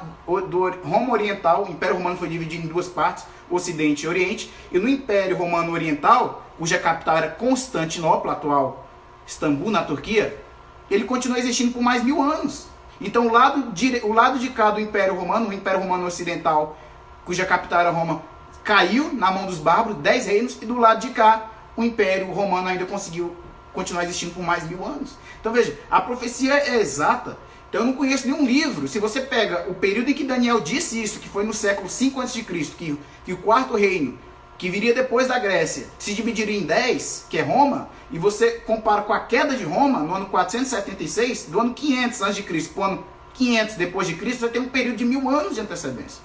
Oriental, o Império Romano foi dividido em 2 partes, Ocidente e Oriente, e no Império Romano Oriental, cuja capital era Constantinopla, atual Istambul, na Turquia, ele continuou existindo por mais 1000 anos. Então o lado de cá do Império Romano, o Império Romano Ocidental, cuja capital era Roma, caiu na mão dos bárbaros, 10 reinos, e do lado de cá, o Império Romano ainda conseguiu continuar existindo por mais 1000 anos. Então veja, a profecia é exata. Então eu não conheço nenhum livro, se você pega o período em que Daniel disse isso, que foi no século 5 a.C., que o 4º reino, que viria depois da Grécia, se dividiria em 10, que é Roma, e você compara com a queda de Roma, no ano 476, do ano 500 a.C. para o ano 500 depois de Cristo, você tem um período de 1000 anos de antecedência.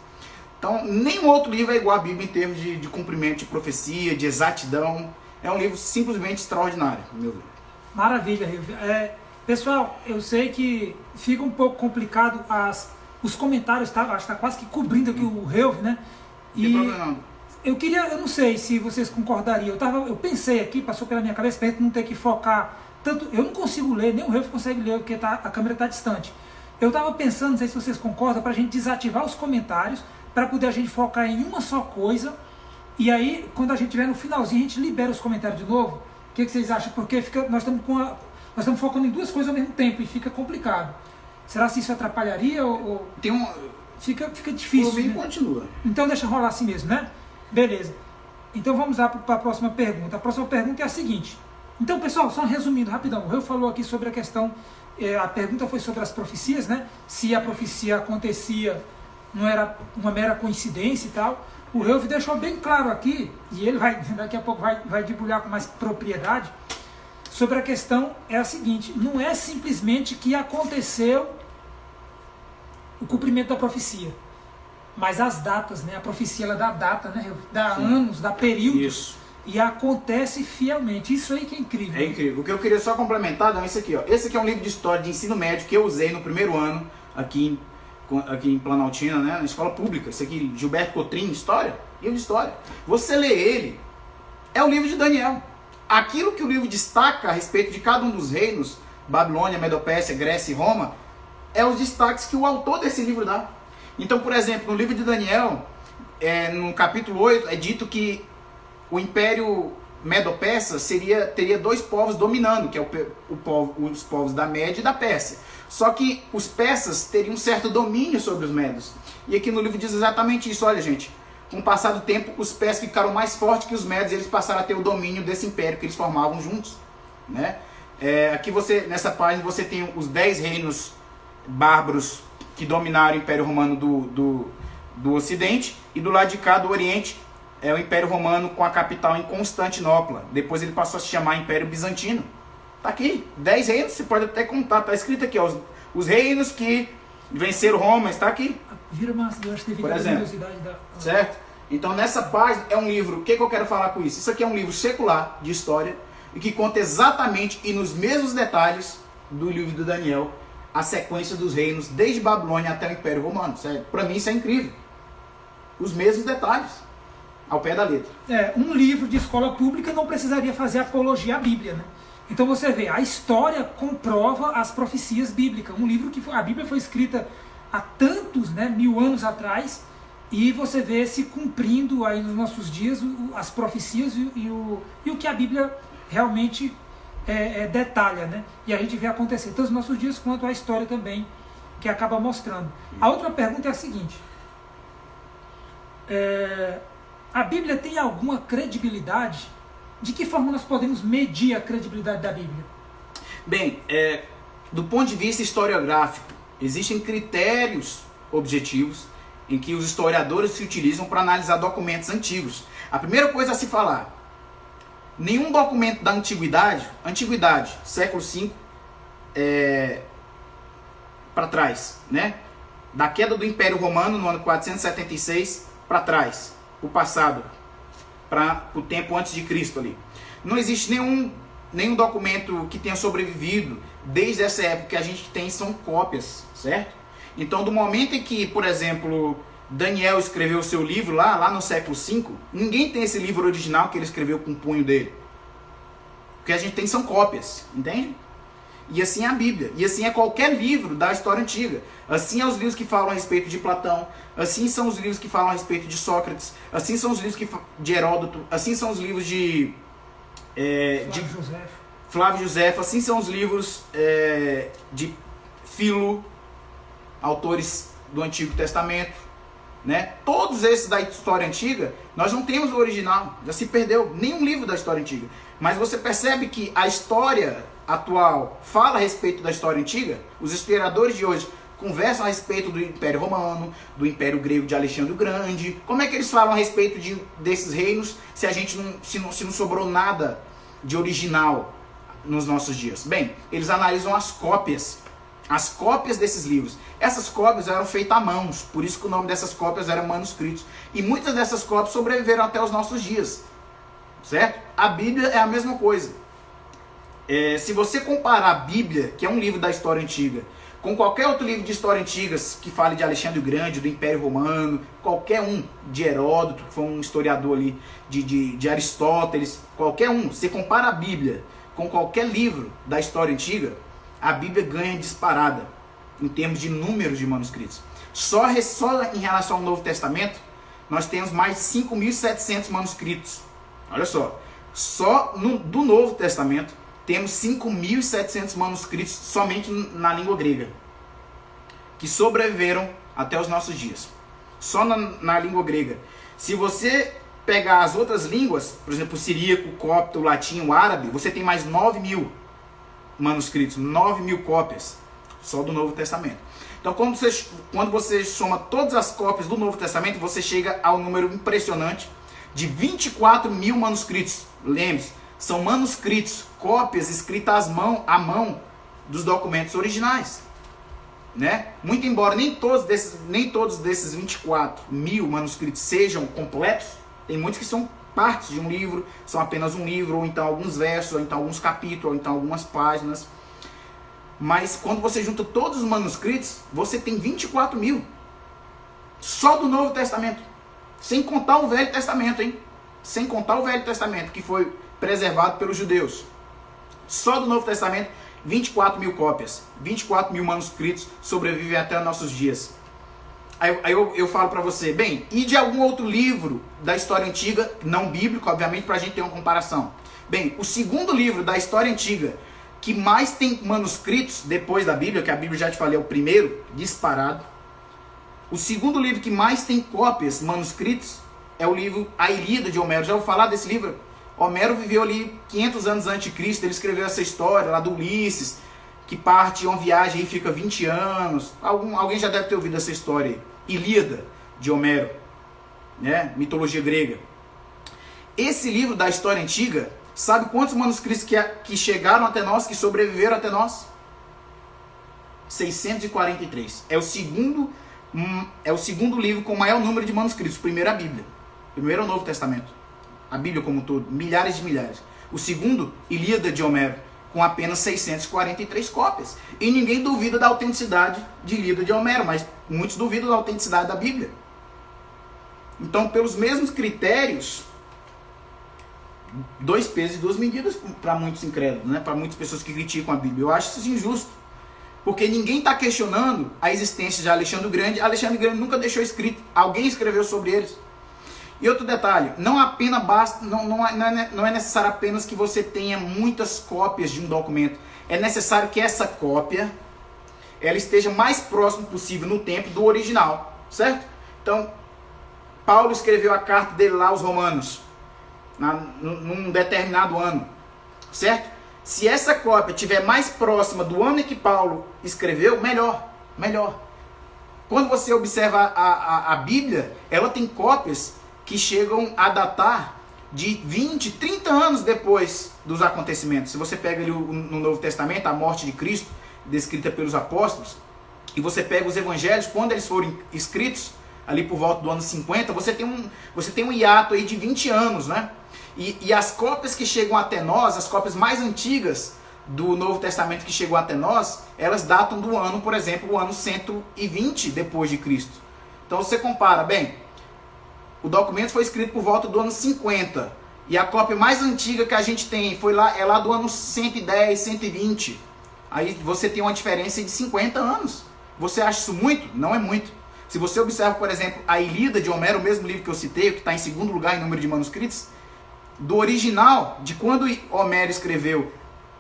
Então, nenhum outro livro é igual à Bíblia em termos de cumprimento de profecia, de exatidão. É um livro simplesmente extraordinário, meu Deus. Maravilha, Rilvio. Pessoal, eu sei que fica um pouco complicado os comentários, tá? Acho que está quase que cobrindo aqui o Rilvio, né? Não tem problema não. Eu não sei se vocês concordariam. Eu pensei aqui, passou pela minha cabeça, para a gente não ter que focar tanto. Eu não consigo ler, nem o Rilvio consegue ler, porque a câmera está distante. Eu estava pensando, não sei se vocês concordam, para a gente desativar os comentários, para poder a gente focar em uma só coisa. E aí, quando a gente tiver no finalzinho, a gente libera os comentários de novo. O que vocês acham? Porque nós estamos focando em 2 coisas ao mesmo tempo e fica complicado. Será que isso atrapalharia ou... Fica difícil, né? Continua. Então deixa rolar assim mesmo, né? Beleza. Então vamos lá para a próxima pergunta. A próxima pergunta é a seguinte. Então, pessoal, só resumindo rapidão. O Reu falou aqui sobre a questão... a pergunta foi sobre as profecias, né? Se a profecia acontecia, não era uma mera coincidência e tal. O Reu deixou bem claro aqui, e ele daqui a pouco vai debulhar com mais propriedade, sobre a questão é a seguinte, não é simplesmente que aconteceu o cumprimento da profecia, mas as datas, né? A profecia ela dá data, né? Dá Sim. anos, dá períodos, Isso. E acontece fielmente. Isso aí que é incrível. É incrível. O que eu queria só complementar é esse aqui, ó. Esse aqui é um livro de história de ensino médio que eu usei no primeiro ano aqui em Planaltina, né? Na escola pública. Esse aqui, Gilberto Cotrim, livro de história. Você lê ele, é o livro de Daniel. Aquilo que o livro destaca a respeito de cada um dos reinos, Babilônia, Medopérsia, Grécia e Roma, é os destaques que o autor desse livro dá. Então, por exemplo, no livro de Daniel, no capítulo 8, é dito que o Império Medo-Persa teria 2 povos dominando, que é os povos da Média e da Pérsia. Só que os persas teriam um certo domínio sobre os medos. E aqui no livro diz exatamente isso. Olha, gente, com o passar do tempo, os persas ficaram mais fortes que os medos e eles passaram a ter o domínio desse império que eles formavam juntos, né? Aqui nessa página você tem os 10 reinos bárbaros que dominaram o Império Romano do Ocidente, e do lado de cá, do Oriente, é o Império Romano com a capital em Constantinopla. Depois ele passou a se chamar Império Bizantino. Tá aqui, 10 reinos, você pode até contar, tá escrito aqui, ó, os reinos que venceram Roma, está aqui. Vira massa, eu acho que devido Por exemplo, curiosidade da... certo? Então nessa página é um livro, o que eu quero falar com isso? Isso aqui é um livro secular de história e que conta exatamente e nos mesmos detalhes do livro do Daniel a sequência dos reinos desde Babilônia até o Império Romano. Para mim isso é incrível. Os mesmos detalhes, ao pé da letra. Um livro de escola pública não precisaria fazer apologia à Bíblia, né? Então você vê, a história comprova as profecias bíblicas. Um livro que a Bíblia foi escrita há tantos, 1000 anos atrás, e você vê se cumprindo aí nos nossos dias as profecias e o que a Bíblia realmente detalha, né? E a gente vê acontecer tanto nos nossos dias quanto a história também, que acaba mostrando. A outra pergunta é a seguinte: a Bíblia tem alguma credibilidade? De que forma nós podemos medir a credibilidade da Bíblia? Bem, do ponto de vista historiográfico, existem critérios objetivos em que os historiadores se utilizam para analisar documentos antigos. A primeira coisa a se falar: nenhum documento da antiguidade, século V para trás, né? Da queda do Império Romano no ano 476 para trás, o passado, para o tempo antes de Cristo ali. Não existe nenhum documento que tenha sobrevivido desde essa época. Que a gente tem são cópias, certo? Então, do momento em que, por exemplo, Daniel escreveu o seu livro lá no século V, ninguém tem esse livro original que ele escreveu com o punho dele. O que a gente tem são cópias, entende? E assim é a Bíblia, e assim é qualquer livro da história antiga. Assim é os livros que falam a respeito de Platão, assim são os livros que falam a respeito de Sócrates, assim são os livros de Heródoto, assim são os livros de Flávio Josefo, assim são os livros de Filo, autores do Antigo Testamento, né? Todos esses da história antiga, nós não temos o original, já se perdeu nenhum livro da história antiga. Mas você percebe que a história atual fala a respeito da história antiga. Os historiadores de hoje conversam a respeito do Império Romano, do Império Grego de Alexandre o Grande. Como é que eles falam a respeito desses reinos se a gente se não sobrou nada de original nos nossos dias? Bem, eles analisam as cópias desses livros. Essas cópias eram feitas à mão, por isso que o nome dessas cópias eram manuscritos. E muitas dessas cópias sobreviveram até os nossos dias, certo? A Bíblia é a mesma coisa. Se você comparar a Bíblia, que é um livro da história antiga, com qualquer outro livro de história antiga que fale de Alexandre o Grande, do Império Romano, qualquer um, de Heródoto, que foi um historiador ali, de Aristóteles, qualquer um, você compara a Bíblia com qualquer livro da história antiga, a Bíblia ganha disparada em termos de números de manuscritos. Só em relação ao Novo Testamento, nós temos mais de 5.700 manuscritos. Olha só do Novo Testamento, temos 5.700 manuscritos somente na língua grega, que sobreviveram até os nossos dias. Só na língua grega. Se você pegar as outras línguas, por exemplo, o siríaco, o copto, o latim, o árabe, você tem mais 9.000 manuscritos, 9.000 cópias, só do Novo Testamento. Então, quando você soma todas as cópias do Novo Testamento, você chega ao número impressionante de 24.000 manuscritos. Lembre-se, são manuscritos, cópias escritas à mão dos documentos originais, né? Muito embora nem todos desses 24.000 manuscritos sejam completos, tem muitos que são partes de um livro, são apenas um livro, ou então alguns versos, ou então alguns capítulos, ou então algumas páginas. Mas quando você junta todos os manuscritos, você tem 24.000. Só do Novo Testamento. Sem contar o Velho Testamento, hein? Sem contar o Velho Testamento, que foi preservado pelos judeus. Só do Novo Testamento, 24.000 cópias. 24.000 manuscritos sobrevivem até os nossos dias. Aí eu falo para você, bem, e de algum outro livro da história antiga, não bíblico, obviamente, para a gente ter uma comparação. Bem, o segundo livro da história antiga que mais tem manuscritos depois da Bíblia, que a Bíblia, já te falei, é o primeiro, disparado. O segundo livro que mais tem cópias, manuscritos, é o livro A Ilíada de Homero. Já vou falar desse livro? Homero viveu ali 500 anos antes de Cristo, ele escreveu essa história lá do Ulisses, que parte em uma viagem e fica 20 anos. Alguém já deve ter ouvido essa história aí. Ilíada de Homero, né? Mitologia grega. esse livro da história antiga, sabe quantos manuscritos que chegaram até nós, que sobreviveram até nós? 643. É o segundo livro com o maior número de manuscritos. O primeiro é a Bíblia. O primeiro é o Novo Testamento. A Bíblia como um todo, milhares de milhares. O segundo, Ilíada de Homero, com apenas 643 cópias. E ninguém duvida da autenticidade de Ilíada de Homero, mas muitos duvidam da autenticidade da Bíblia. Então, pelos mesmos critérios, 2 pesos e 2 medidas para muitos incrédulos, né? Para muitas pessoas que criticam a Bíblia. Eu acho isso injusto. Porque ninguém está questionando a existência de Alexandre o Grande. Alexandre o Grande nunca deixou escrito. Alguém escreveu sobre eles. E outro detalhe, não é necessário apenas que você tenha muitas cópias de um documento. É necessário que essa cópia ela esteja mais próximo possível no tempo do original, certo? Então, Paulo escreveu a carta dele lá aos Romanos, num determinado ano, certo? Se essa cópia estiver mais próxima do ano em que Paulo escreveu, melhor. Quando você observa a Bíblia, ela tem cópias que chegam a datar de 20, 30 anos depois dos acontecimentos. Se você pega ali no Novo Testamento, a morte de Cristo, descrita pelos apóstolos, e você pega os evangelhos, quando eles foram escritos, ali por volta do ano 50, você tem um hiato aí de 20 anos, né? E as cópias que chegam até nós, as cópias mais antigas do Novo Testamento que chegou até nós, elas datam do ano, por exemplo, o ano 120 depois de Cristo. Então você compara, bem, o documento foi escrito por volta do ano 50. E a cópia mais antiga que a gente tem é lá do ano 110, 120. Aí você tem uma diferença de 50 anos. Você acha isso muito? Não é muito. Se você observa, por exemplo, a Ilíada de Homero, o mesmo livro que eu citei, que está em segundo lugar em número de manuscritos, do original, de quando Homero escreveu,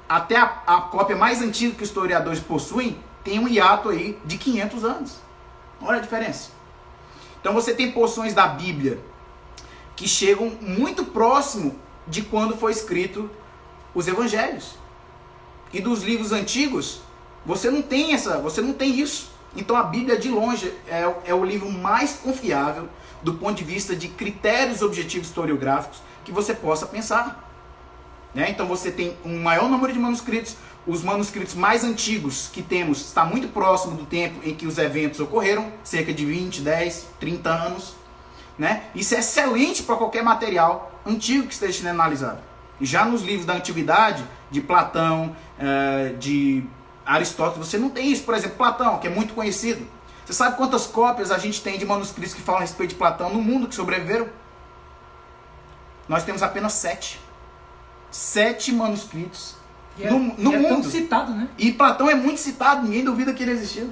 até a cópia mais antiga que os historiadores possuem, tem um hiato aí de 500 anos. Olha a diferença. Então você tem porções da Bíblia que chegam muito próximo de quando foi escrito os evangelhos. E dos livros antigos, você não tem isso. Então a Bíblia, de longe, é o livro mais confiável do ponto de vista de critérios objetivos historiográficos que você possa pensar. Né? Então você tem um maior número de manuscritos. Os manuscritos mais antigos que temos está muito próximo do tempo em que os eventos ocorreram, cerca de 20, 10, 30 anos. Né? Isso é excelente para qualquer material antigo que esteja sendo analisado. E já nos livros da antiguidade, de Platão, de Aristóteles, você não tem isso. Por exemplo, Platão, que é muito conhecido. Você sabe quantas cópias a gente tem de manuscritos que falam a respeito de Platão no mundo que sobreviveram? Nós temos apenas 7. 7 manuscritos. No mundo. É tão citado, né? E Platão é muito citado, ninguém duvida que ele existiu.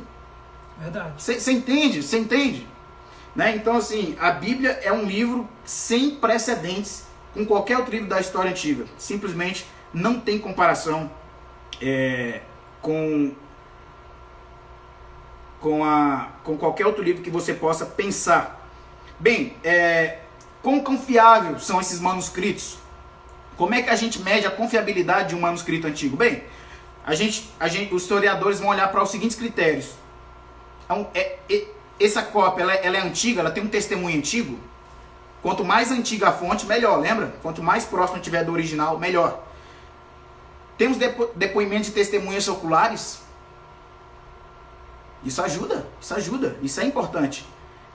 Verdade. Você entende? Né? Então, assim, a Bíblia é um livro sem precedentes com qualquer outro livro da história antiga. Simplesmente não tem comparação com qualquer outro livro que você possa pensar. Bem, quão confiável são esses manuscritos? Como é que a gente mede a confiabilidade de um manuscrito antigo? Bem, os historiadores vão olhar para os seguintes critérios. Então, essa cópia ela é antiga, ela tem um testemunho antigo. Quanto mais antiga a fonte, melhor, lembra? Quanto mais próximo tiver do original, melhor. Temos depoimentos de testemunhas oculares. Isso ajuda, isso é importante.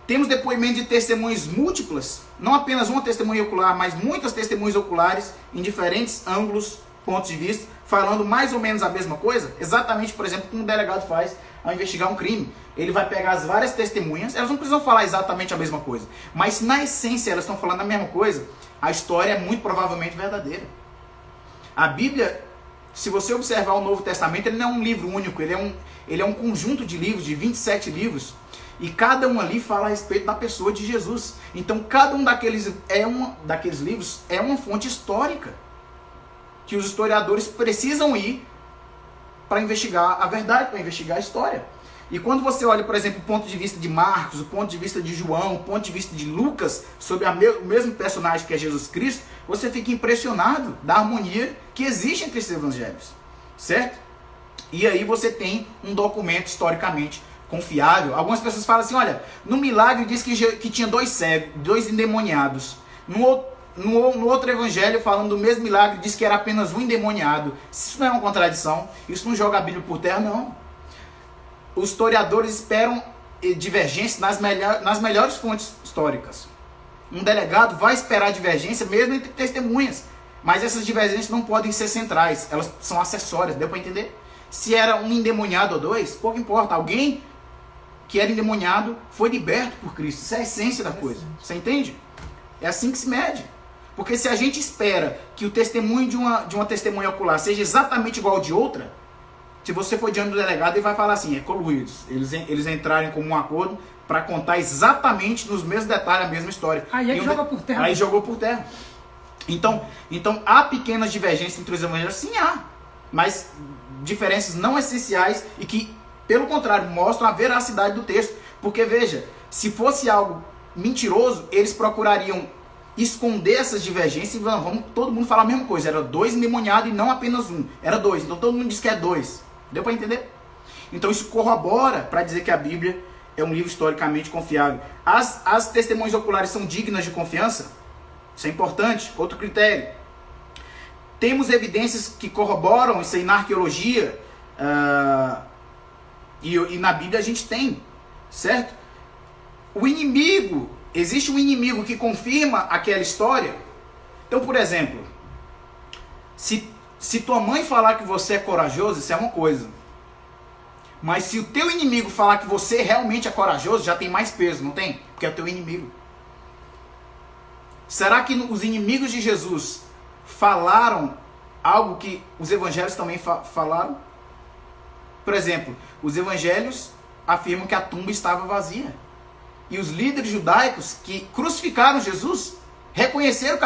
Temos depoimentos de testemunhas múltiplas, não apenas uma testemunha ocular, mas muitas testemunhas oculares em diferentes ângulos, pontos de vista, falando mais ou menos a mesma coisa, exatamente, por exemplo, como um delegado faz ao investigar um crime. Ele vai pegar as várias testemunhas, elas não precisam falar exatamente a mesma coisa, mas se na essência elas estão falando a mesma coisa, a história é muito provavelmente verdadeira. A Bíblia, se você observar o Novo Testamento, ele não é um livro único, ele é um conjunto de livros, de 27 livros, e cada um ali fala a respeito da pessoa de Jesus. Então cada um daqueles livros é uma fonte histórica que os historiadores precisam ir para investigar a verdade, para investigar a história. E quando você olha, por exemplo, o ponto de vista de Marcos, o ponto de vista de João, o ponto de vista de Lucas, sobre o mesmo personagem que é Jesus Cristo, você fica impressionado da harmonia que existe entre esses evangelhos, certo? E aí você tem um documento historicamente confiável. Algumas pessoas falam assim, olha, no milagre diz que tinha 2 cegos, 2 endemoniados. No no outro evangelho, falando do mesmo milagre, diz que era apenas um endemoniado. Isso não é uma contradição? Isso não joga a Bíblia por terra, não. Os historiadores esperam divergências nas melhores fontes históricas. Um delegado vai esperar divergência mesmo entre testemunhas, mas essas divergências não podem ser centrais, elas são acessórias, deu para entender? Se era um endemoniado ou dois, pouco importa. Alguém que era endemoniado foi liberto por Cristo. Isso é a essência da coisa. Você entende? É assim que se mede. Porque se a gente espera que o testemunho de uma testemunha ocular seja exatamente igual ao de outra, se você for diante do delegado, ele vai falar assim, é coluídos. Eles entrarem como um acordo para contar exatamente nos mesmos detalhes a mesma história. Aí ele joga por terra. Aí jogou por terra. Então há pequenas divergências entre os evangelhos? Sim, há. Mas diferenças não essenciais e que, pelo contrário, mostram a veracidade do texto. Porque, veja, se fosse algo mentiroso, eles procurariam esconder essas divergências e vamos todo mundo falar a mesma coisa. Era 2 endemoniados e não apenas um. Era 2. Então todo mundo diz que é 2. Deu para entender? Então isso corrobora para dizer que a Bíblia é um livro historicamente confiável. As testemunhas oculares são dignas de confiança? Isso é importante. Outro critério. Temos evidências que corroboram isso aí na arqueologia e na Bíblia a gente tem, certo? O inimigo, existe um inimigo que confirma aquela história. Então, por exemplo, se tua mãe falar que você é corajoso, isso é uma coisa. Mas se o teu inimigo falar que você realmente é corajoso, já tem mais peso, não tem? Porque é o teu inimigo. Será que os inimigos de Jesus falaram algo que os evangelhos também falaram? Por exemplo, os evangelhos afirmam que a tumba estava vazia. E os líderes judaicos que crucificaram Jesus reconheceram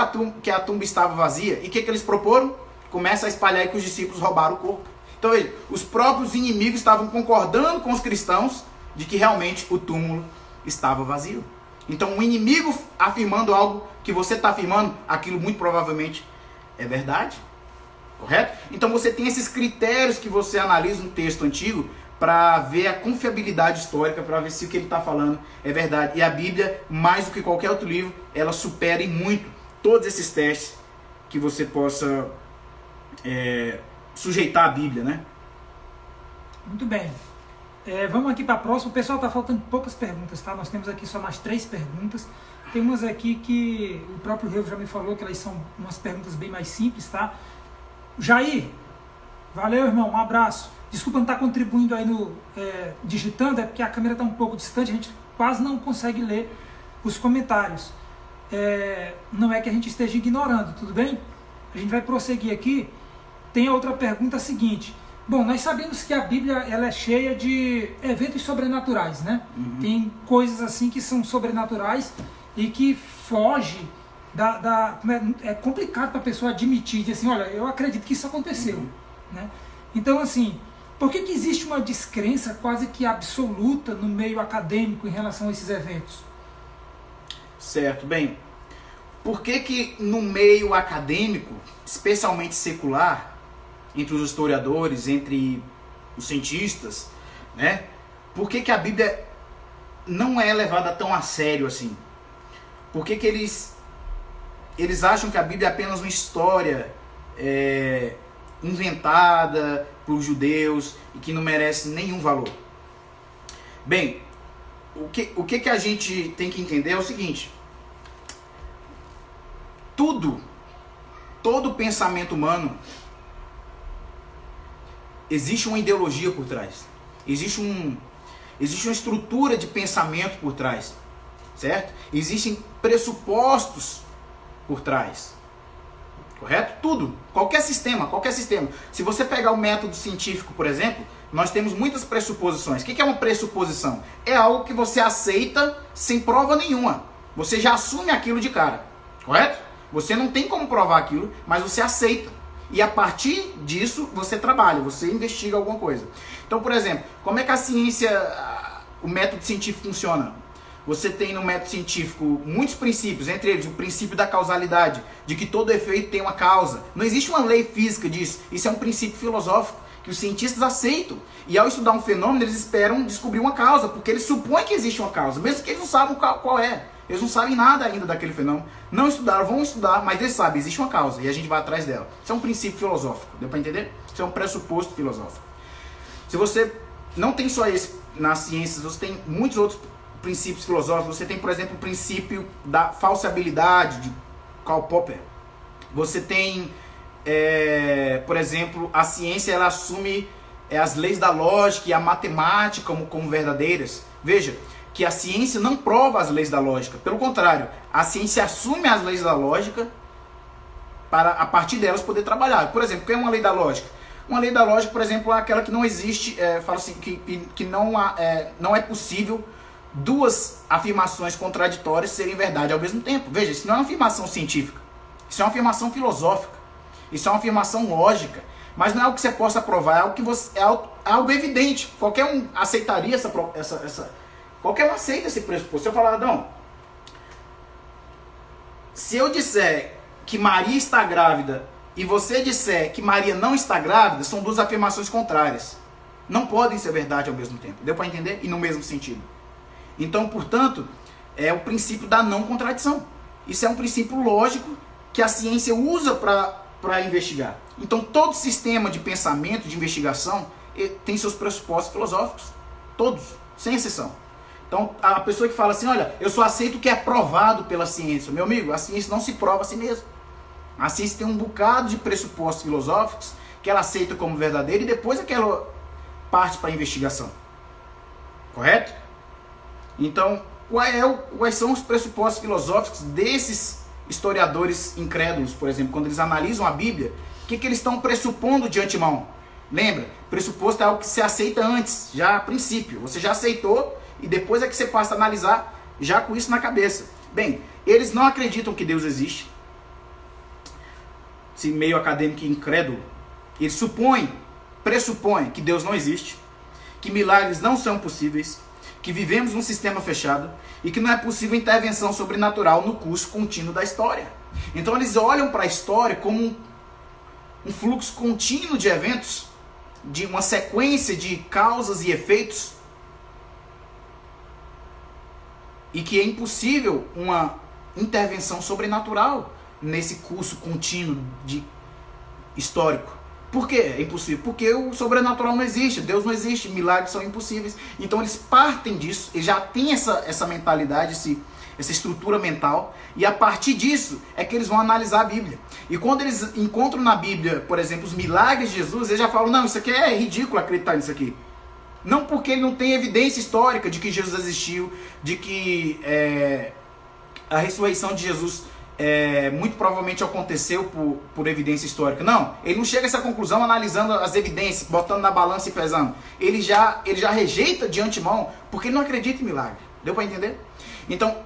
que a tumba estava vazia. E o que eles proporam? Começa a espalhar aí que os discípulos roubaram o corpo. Então veja, os próprios inimigos estavam concordando com os cristãos de que realmente o túmulo estava vazio. Então o inimigo afirmando algo que você está afirmando, aquilo muito provavelmente é verdade. Correto? Então você tem esses critérios que você analisa no texto antigo para ver a confiabilidade histórica, para ver se o que ele está falando é verdade. E a Bíblia, mais do que qualquer outro livro, ela supera em muito todos esses testes que você possa sujeitar a Bíblia, né? Muito bem. Vamos aqui para a próxima. O pessoal, está faltando poucas perguntas, tá? Nós temos aqui só mais 3 perguntas. Tem umas aqui que o próprio Reuve já me falou que elas são umas perguntas bem mais simples, tá? Jair, valeu, irmão, um abraço. Desculpa não estar contribuindo aí no digitando, é porque a câmera está um pouco distante, a gente quase não consegue ler os comentários. Não é que a gente esteja ignorando, tudo bem? A gente vai prosseguir aqui. Tem a outra pergunta seguinte. Bom, nós sabemos que a Bíblia ela é cheia de eventos sobrenaturais, né? Uhum. Tem coisas assim que são sobrenaturais e que foge é complicado para a pessoa admitir, assim, olha, eu acredito que isso aconteceu, né? Então, assim, por que existe uma descrença quase que absoluta no meio acadêmico em relação a esses eventos? Certo, bem, por que no meio acadêmico, especialmente secular, entre os historiadores, entre os cientistas, né? Por que a Bíblia não é levada tão a sério assim? Por que eles acham que a Bíblia é apenas uma história inventada por judeus e que não merece nenhum valor? Bem, o que a gente tem que entender é o seguinte: todo pensamento humano, existe uma ideologia por trás, existe uma estrutura de pensamento por trás, certo? Existem pressupostos por trás, correto? Tudo, qualquer sistema. Se você pegar o método científico, por exemplo, nós temos muitas pressuposições. O que é uma pressuposição? É algo que você aceita sem prova nenhuma. Você já assume aquilo de cara, correto? Você não tem como provar aquilo, mas você aceita. E a partir disso, você trabalha, você investiga alguma coisa. Então, por exemplo, como é que a ciência, o método científico funciona? Você tem no método científico muitos princípios, entre eles o princípio da causalidade, de que todo efeito tem uma causa. Não existe uma lei física disso, isso é um princípio filosófico. que os cientistas aceitam. E ao estudar um fenômeno, eles esperam descobrir uma causa, porque eles supõem que existe uma causa, mesmo que eles não sabem qual é. Eles não sabem nada ainda daquele fenômeno. Não estudaram, vão estudar, mas eles sabem, existe uma causa e a gente vai atrás dela. Isso é um princípio filosófico, deu para entender? Isso é um pressuposto filosófico. Se você não tem só esse nas ciências, você tem muitos outros princípios filosóficos. Você tem, por exemplo, o princípio da falseabilidade de Karl Popper. Você tem, por exemplo, a ciência ela assume as leis da lógica e a matemática como verdadeiras. Veja que a ciência não prova as leis da lógica. Pelo contrário, a ciência assume as leis da lógica para, a partir delas, poder trabalhar. Por exemplo, o que é uma lei da lógica? Uma lei da lógica, por exemplo, é aquela que não existe, fala assim, que não é possível duas afirmações contraditórias serem verdade ao mesmo tempo. Veja, isso não é uma afirmação científica. Isso é uma afirmação filosófica. Isso é uma afirmação lógica. Mas não é algo que você possa provar, é algo, é algo evidente. Qualquer um aceitaria qualquer um aceita esse pressuposto. Se eu falar, Adão, se eu disser que Maria está grávida e você disser que Maria não está grávida, são duas afirmações contrárias. Não podem ser verdade ao mesmo tempo. Deu para entender? E no mesmo sentido. Então, portanto, é o princípio da não contradição. Isso é um princípio lógico que a ciência usa para investigar. Então, todo sistema de pensamento, de investigação, tem seus pressupostos filosóficos. Todos, sem exceção. Então, a pessoa que fala assim, olha, eu só aceito o que é provado pela ciência. Meu amigo, a ciência não se prova a si mesma. A ciência tem um bocado de pressupostos filosóficos que ela aceita como verdadeiro e depois é que ela parte para a investigação. Correto? Então, quais são os pressupostos filosóficos desses historiadores incrédulos, por exemplo, quando eles analisam a Bíblia, o que eles estão pressupondo de antemão? Lembra? Pressuposto é algo que se aceita antes, já a princípio. Você já aceitou e depois é que você passa a analisar já com isso na cabeça. Bem, eles não acreditam que Deus existe. Esse meio acadêmico incrédulo. Eles pressupõem que Deus não existe, que milagres não são possíveis, que vivemos num sistema fechado e que não é possível intervenção sobrenatural no curso contínuo da história. Então eles olham para a história como um fluxo contínuo de eventos, de uma sequência de causas e efeitos, e que é impossível uma intervenção sobrenatural nesse curso contínuo histórico. Por que é impossível? Porque o sobrenatural não existe, Deus não existe, milagres são impossíveis. Então eles partem disso, eles já têm essa mentalidade, essa estrutura mental, e a partir disso é que eles vão analisar a Bíblia. E quando eles encontram na Bíblia, por exemplo, os milagres de Jesus, eles já falam, não, isso aqui é ridículo acreditar nisso aqui. Não porque ele não tem evidência histórica de que Jesus existiu, de que a ressurreição de Jesus muito provavelmente aconteceu por evidência histórica. Não, ele não chega a essa conclusão analisando as evidências, botando na balança e pesando. Ele já rejeita de antemão porque ele não acredita em milagre. Deu para entender? Então,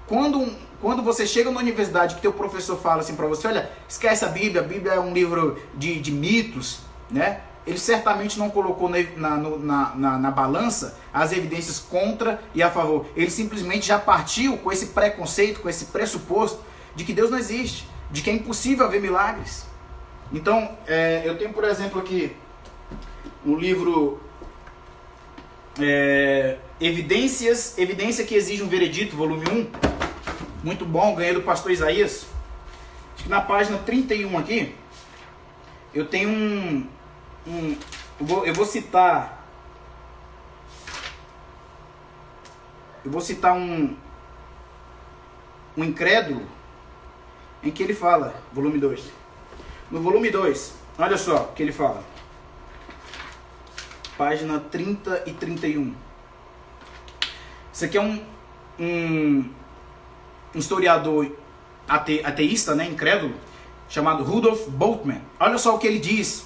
quando você chega na universidade que teu professor fala assim para você, olha, esquece a Bíblia é um livro de mitos, né? Ele certamente não colocou na balança as evidências contra e a favor. Ele simplesmente já partiu com esse preconceito, com esse pressuposto de que Deus não existe, de que é impossível haver milagres. Então, eu tenho, por exemplo, aqui um livro Evidência que exige um veredito, volume 1. Muito bom, ganhei do pastor Isaías. Acho que na página 31 aqui, eu tenho eu vou citar um incrédulo em que ele fala, volume 2. No volume 2, olha só o que ele fala. Página 30 e 31. Isso aqui é um historiador ateísta, né, incrédulo, chamado Rudolf Bultmann. Olha só o que ele diz.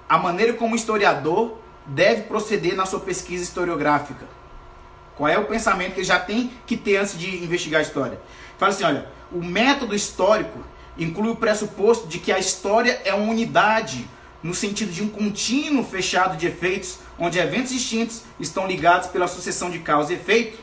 A maneira como o historiador deve proceder na sua pesquisa historiográfica. Qual é o pensamento que ele já tem que ter antes de investigar a história? Fala assim, olha, o método histórico inclui o pressuposto de que a história é uma unidade, no sentido de um contínuo fechado de efeitos, onde eventos distintos estão ligados pela sucessão de causa e efeito.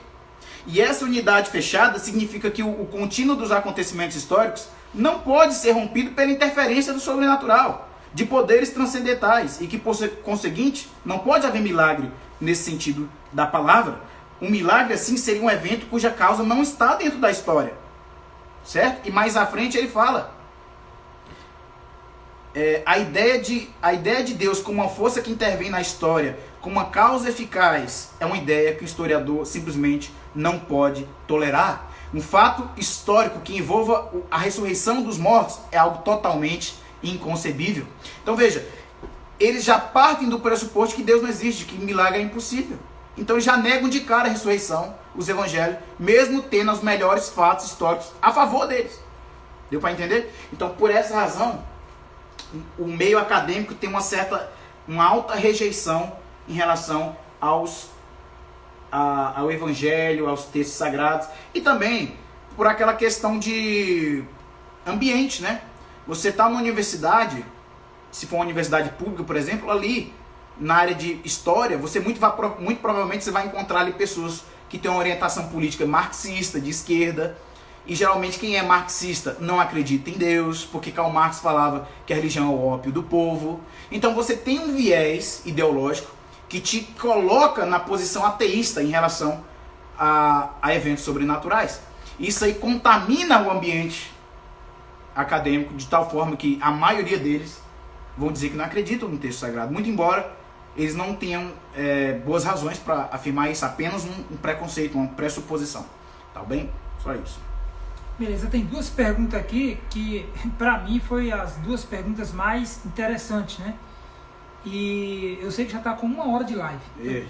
E essa unidade fechada significa que o contínuo dos acontecimentos históricos não pode ser rompido pela interferência do sobrenatural. de poderes transcendentais e que, por conseguinte, não pode haver milagre nesse sentido da palavra. Um milagre, assim, seria um evento cuja causa não está dentro da história, certo? E mais à frente ele fala, a ideia de Deus como uma força que intervém na história, como uma causa eficaz, é uma ideia que o historiador simplesmente não pode tolerar. Um fato histórico que envolva a ressurreição dos mortos é algo totalmente inconcebível. Então veja, eles já partem do pressuposto que Deus não existe, que milagre é impossível. Então eles já negam de cara a ressurreição, os evangelhos, mesmo tendo os melhores fatos históricos a favor deles. Deu para entender? Então por essa razão, o meio acadêmico tem uma alta rejeição em relação ao evangelho, aos textos sagrados, e também por aquela questão de ambiente, né? Você está numa universidade, se for uma universidade pública, por exemplo, ali na área de história, você muito provavelmente você vai encontrar ali pessoas que têm uma orientação política marxista, de esquerda, e geralmente quem é marxista não acredita em Deus, porque Karl Marx falava que a religião é o ópio do povo. Então você tem um viés ideológico que te coloca na posição ateísta em relação a eventos sobrenaturais. Isso aí contamina o ambiente acadêmico de tal forma que a maioria deles vão dizer que não acreditam no texto sagrado, muito embora eles não tenham boas razões para afirmar isso, apenas um preconceito, uma pressuposição. Tá bem? Só isso. Beleza, tem duas perguntas aqui que para mim foi as duas perguntas mais interessantes, né? E eu sei que já está com 1 hora de live.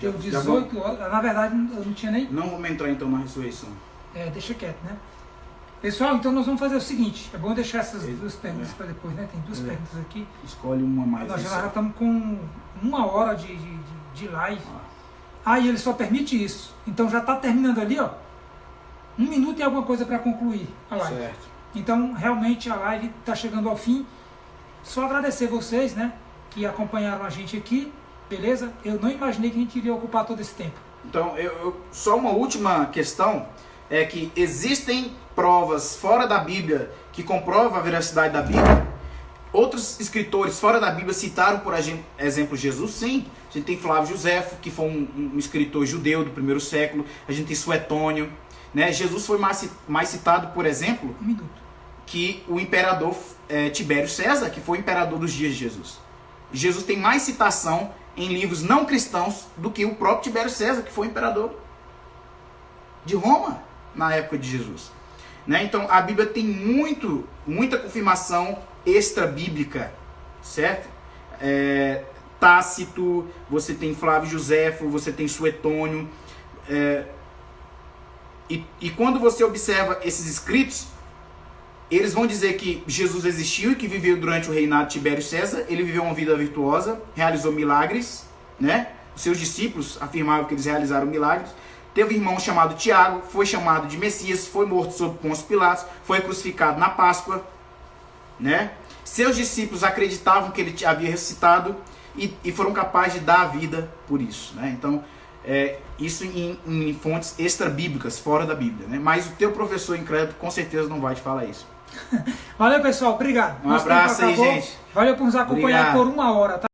Deu 18 horas, na verdade eu não tinha nem... Não vamos entrar então na ressurreição. Deixa quieto, né? Pessoal, então nós vamos fazer o seguite, é bom deixar essas duas perguntas para depois, né? Tem duas perguntas aqui. Escolhe uma mais. Nós já estamos com 1 hora de live. E ele só permite isso. Então já está terminando ali, ó. 1 minuto e alguma coisa para concluir a live. Certo. Então, realmente a live está chegando ao fim. Só agradecer vocês, né, que acompanharam a gente aqui, beleza? Eu não imaginei que a gente iria ocupar todo esse tempo. Então, só uma última questão, é que existem provas fora da Bíblia que comprovam a veracidade da Bíblia. Outros escritores fora da Bíblia citaram, por exemplo, Jesus, sim. A gente tem Flávio Josefo, que foi um escritor judeu do 1º século. A gente tem Suetônio. Né? Jesus foi mais citado, por exemplo, que o imperador Tibério César, que foi o imperador dos dias de Jesus. Jesus tem mais citação em livros não cristãos do que o próprio Tibério César, que foi o imperador de Roma na época de Jesus. Né? Então a Bíblia tem muita confirmação extra-bíblica, certo? Tácito, você tem Flávio Josefo, você tem Suetônio. E quando você observa esses escritos, eles vão dizer que Jesus existiu e que viveu durante o reinado de Tibério César. Ele viveu uma vida virtuosa, realizou milagres, né? Os seus discípulos afirmavam que eles realizaram milagres. Teve um irmão chamado Tiago, foi chamado de Messias, foi morto sob Pôncio Pilatos, foi crucificado na Páscoa, né? Seus discípulos acreditavam que ele havia ressuscitado e foram capazes de dar a vida por isso, né? Então, isso em fontes extra-bíblicas, fora da Bíblia, né? Mas o teu professor incrédulo com certeza não vai te falar isso. Valeu, pessoal. Obrigado. Um abraço aí, gente. Valeu por nos acompanhar por 1 hora, tá?